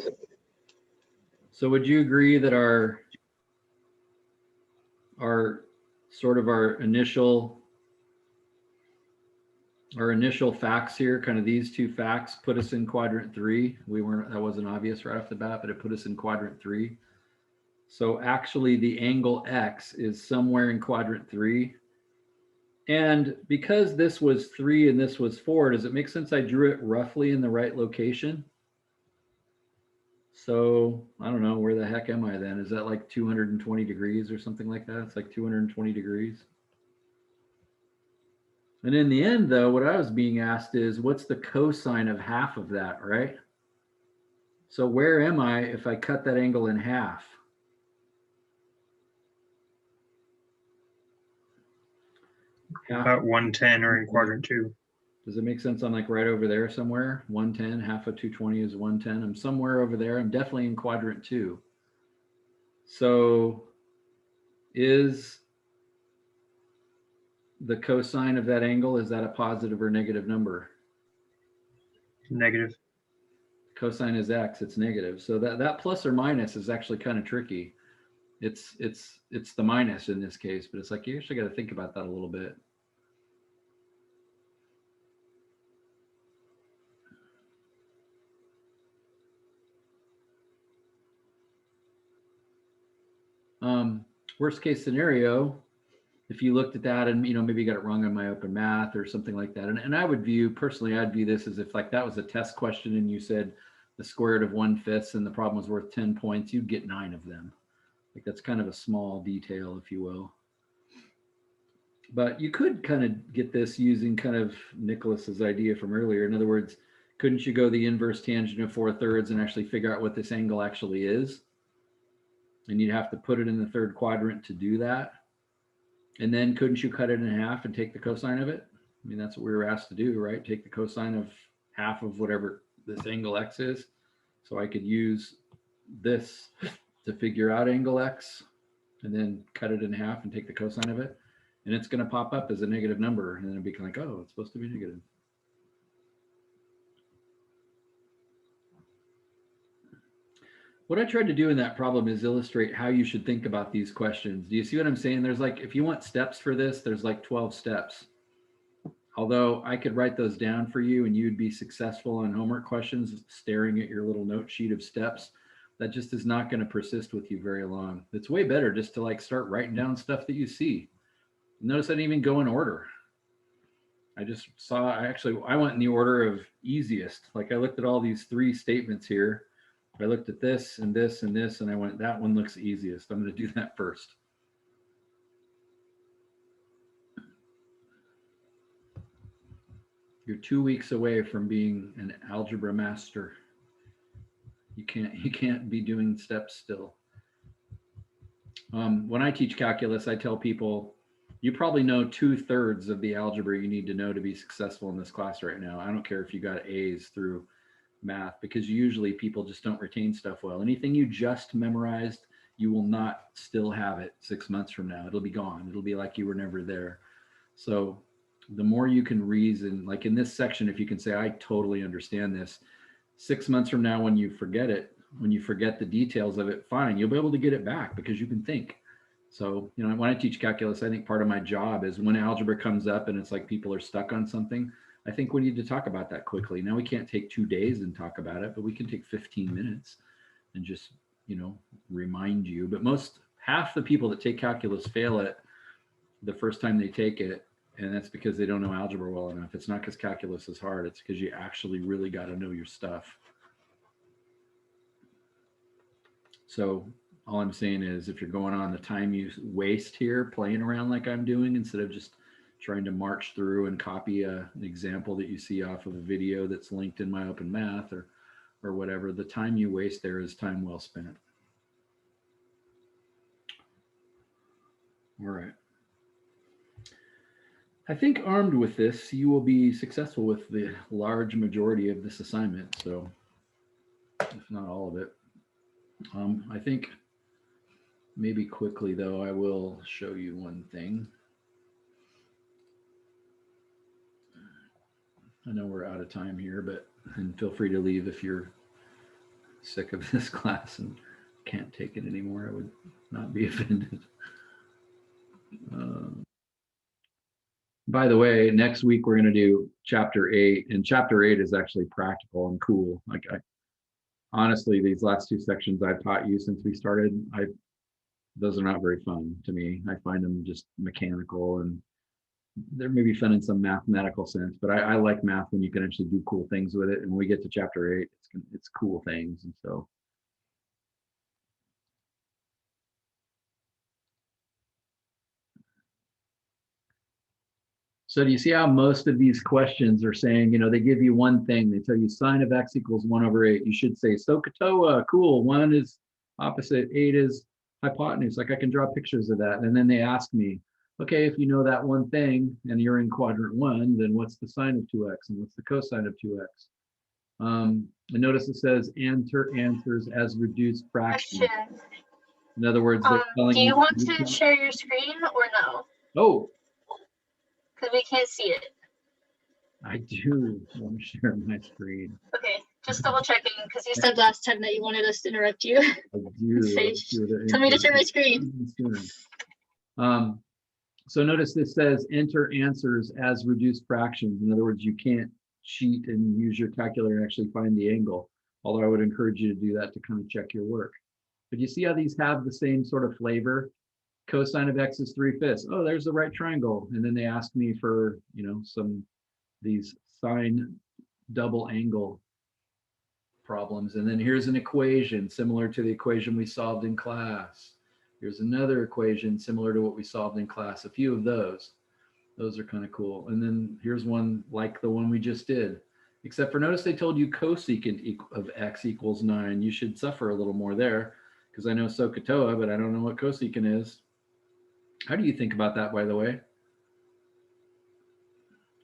So would you agree that our sort of our initial facts here, kind of these two facts, put us in quadrant 3. That wasn't obvious right off the bat, but it put us in quadrant 3. So actually the angle X is somewhere in quadrant 3. And because this was 3 and this was 4, does it make sense I drew it roughly in the right location? So I don't know, where the heck am I then? Is that like 220 degrees or something like that? It's like 220 degrees. And in the end, though, what I was being asked is, what's the cosine of half of that, right? So where am I if I cut that angle in half? About 110 or in quadrant 2. Does it make sense? I'm like right over there somewhere. 110, half of 220 is 110. I'm somewhere over there. I'm definitely in quadrant 2. So is the cosine of that angle, is that a positive or negative number? Negative. Cosine is X, it's negative. So that plus or minus is actually kind of tricky. It's the minus in this case, but it's like you actually got to think about that a little bit. Worst case scenario, if you looked at that and maybe got it wrong on my open math or something like that, and I would view personally, I'd view this as if like that was a test question and you said the square root of 1/5 and the problem was worth 10 points, you'd get 9 of them. Like that's kind of a small detail, if you will. But you could kind of get this using kind of Nicholas's idea from earlier. In other words, couldn't you go the inverse tangent of 4/3 and actually figure out what this angle actually is? And you'd have to put it in the third quadrant to do that. And then couldn't you cut it in half and take the cosine of it? I mean, that's what we were asked to do, right? Take the cosine of half of whatever this angle x is. So I could use this to figure out angle x and then cut it in half and take the cosine of it. And it's going to pop up as a negative number. And then it'll be like, oh, it's supposed to be negative. What I tried to do in that problem is illustrate how you should think about these questions. Do you see what I'm saying? There's like, if you want steps for this, there's like 12 steps. Although I could write those down for you and you'd be successful on homework questions, staring at your little note sheet of steps, that just is not going to persist with you very long. It's way better just to like start writing down stuff that you see. Notice I didn't even go in order. I just saw, I went in the order of easiest. Like I looked at all these 3 statements here. I looked at this and this and this, and I went, that one looks easiest. I'm going to do that first. You're 2 weeks away from being an algebra master. You can't be doing steps still. When I teach calculus, I tell people, you probably know 2/3 of the algebra you need to know to be successful in this class right now. I don't care if you got A's through math, because usually people just don't retain stuff well. Anything you just memorized, you will not still have it 6 months from now. It'll be gone. It'll be like you were never there. So the more you can reason, like in this section, if you can say, I totally understand this, 6 months from now, when you forget it, when you forget the details of it, fine, you'll be able to get it back because you can think. So, you know, when I teach calculus, I think part of my job is when algebra comes up and it's like people are stuck on something, I think we need to talk about that quickly. Now we can't take 2 days and talk about it, but we can take 15 minutes and just, you know, remind you. But half the people that take calculus fail it the first time they take it. And that's because they don't know algebra well enough. It's not because calculus is hard. It's because you actually really got to know your stuff. So all I'm saying is, if you're going on, the time you waste here playing around like I'm doing, instead of just trying to march through and copy an example that you see off of a video that's linked in my open math or whatever, the time you waste there is time well spent. All right. I think armed with this, you will be successful with the large majority of this assignment. So if not all of it, I think maybe quickly though, I will show you one thing. I know we're out of time here, and feel free to leave if you're sick of this class and can't take it anymore. I would not be offended. By the way, next week we're going to do chapter 8, and chapter 8 is actually practical and cool. Like honestly, these last 2 sections I've taught you since we started, those are not very fun to me. I find them just mechanical, and they're maybe fun in some mathematical sense, but I like math when you can actually do cool things with it. And when we get to chapter 8, it's cool things. And so do you see how most of these questions are saying, you know, they give you one thing. They tell you sine of x equals 1/8. You should say SOHCAHTOA, cool. 1 is opposite, 8 is hypotenuse. Like I can draw pictures of that. And then they ask me, okay, if you know that one thing and you're in quadrant 1, then what's the sine of 2x and what's the cosine of 2x? And notice it says enter answers as reduced fractions. Question. In other words, they're telling Do you want to share your screen or no? Oh, Because we can't see it. I do want to share my screen. Okay, just double checking, because you said last time that you wanted us to interrupt you. I do. Say, tell me to share my screen. So notice this says enter answers as reduced fractions. In other words, you can't cheat and use your calculator and actually find the angle. Although I would encourage you to do that to kind of check your work. But you see how these have the same sort of flavor? Cosine of x is 3/5. Oh, there's the right triangle. And then they ask me for, you know, these sine double angle problems. And then here's an equation similar to the equation we solved in class. Here's another equation similar to what we solved in class. A few of those are kind of cool. And then here's one like the one we just did, except for notice they told you cosecant of x equals 9. You should suffer a little more there because I know SOHCAHTOA, but I don't know what cosecant is. How do you think about that, by the way?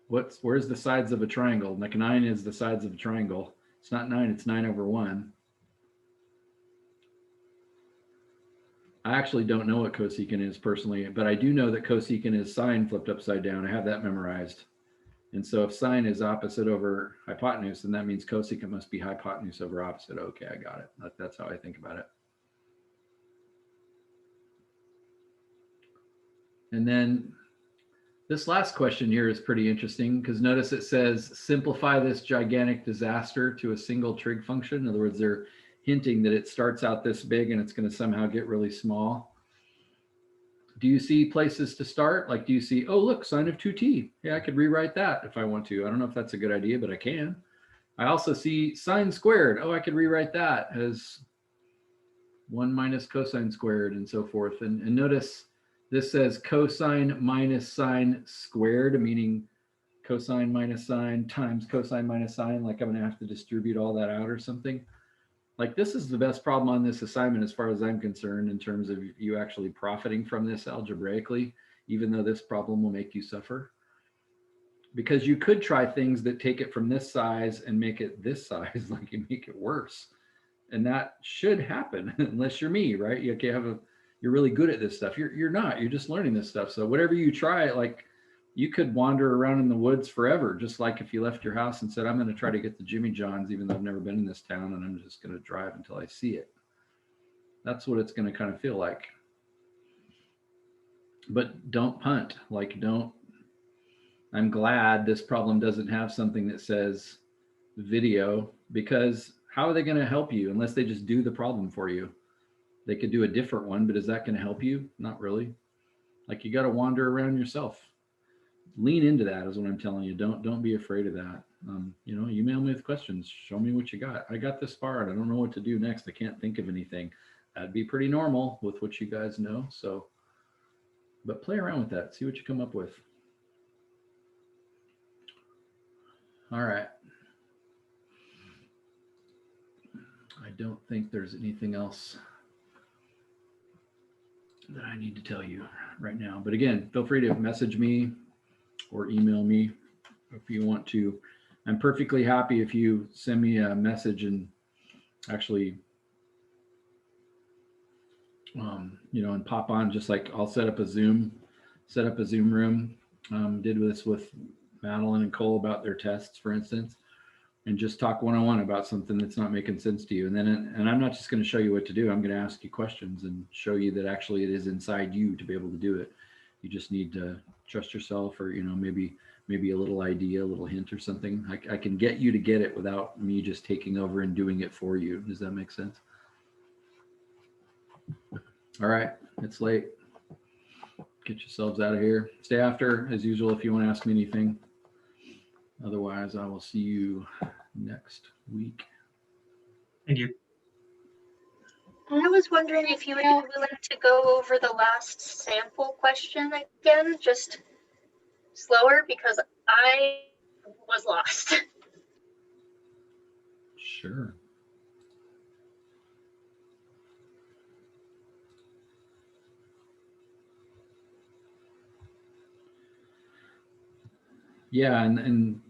Where's the sides of a triangle? Like 9 is the sides of a triangle. It's not 9, it's 9/1. I actually don't know what cosecant is personally, but I do know that cosecant is sine flipped upside down. I have that memorized. And so if sine is opposite over hypotenuse, then that means cosecant must be hypotenuse over opposite. Okay, I got it. That's how I think about it. And then this last question here is pretty interesting because notice it says simplify this gigantic disaster to a single trig function. In other words, they're hinting that it starts out this big and it's going to somehow get really small. Do you see places to start? Like, do you see, oh, look, sine of 2t. Yeah, I could rewrite that if I want to. I don't know if that's a good idea, but I can. I also see sine squared. Oh, I could rewrite that as 1 minus cosine squared and so forth. And notice this says cosine minus sine squared, meaning cosine minus sine times cosine minus sine. Like I'm going to have to distribute all that out or something. Like this is the best problem on this assignment as far as I'm concerned in terms of you actually profiting from this algebraically, even though this problem will make you suffer. Because you could try things that take it from this size and make it this size, like you make it worse. And that should happen unless you're me, right? You you're really good at this stuff. You're not, you're just learning this stuff. So whatever you try, like you could wander around in the woods forever, just like if you left your house and said, I'm going to try to get the Jimmy John's, even though I've never been in this town, and I'm just going to drive until I see it. That's what it's going to kind of feel like. But don't punt. Like, I'm glad this problem doesn't have something that says video, because how are they going to help you unless they just do the problem for you? They could do a different one, but is that going to help you? Not really. Like, you got to wander around yourself. Lean into that is what I'm telling you. Don't be afraid of that. Email me with questions. Show me what you got. I got this far and I don't know what to do next. I can't think of anything. That'd be pretty normal with what you guys know. So, but play around with that. See what you come up with. All right. I don't think there's anything else that I need to tell you right now. But again, feel free to message me or email me if you want to. I'm perfectly happy if you send me a message and actually, and pop on, just like I'll set up a Zoom room. Did this with Madeline and Cole about their tests, for instance, and just talk one-on-one about something that's not making sense to you. And I'm not just going to show you what to do. I'm going to ask you questions and show you that actually it is inside you to be able to do it. You just need to trust yourself, or, maybe a little idea, a little hint or something. I can get you to get it without me just taking over and doing it for you. Does that make sense? All right, it's late. Get yourselves out of here. Stay after as usual if you want to ask me anything. Otherwise, I will see you next week. Thank you. I was wondering if you would be willing to go over the last sample question again, just slower, because I was lost. Sure. Yeah, and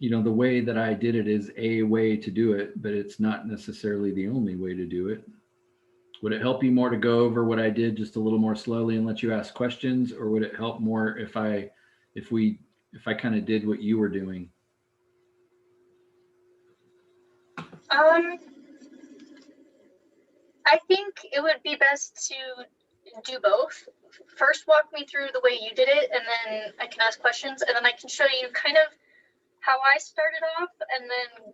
the way that I did it is a way to do it, but it's not necessarily the only way to do it. Would it help you more to go over what I did just a little more slowly and let you ask questions, or would it help more if I kind of did what you were doing? I think it would be best to do both. First, walk me through the way you did it, and then I can ask questions, and then I can show you kind of how I started off, and then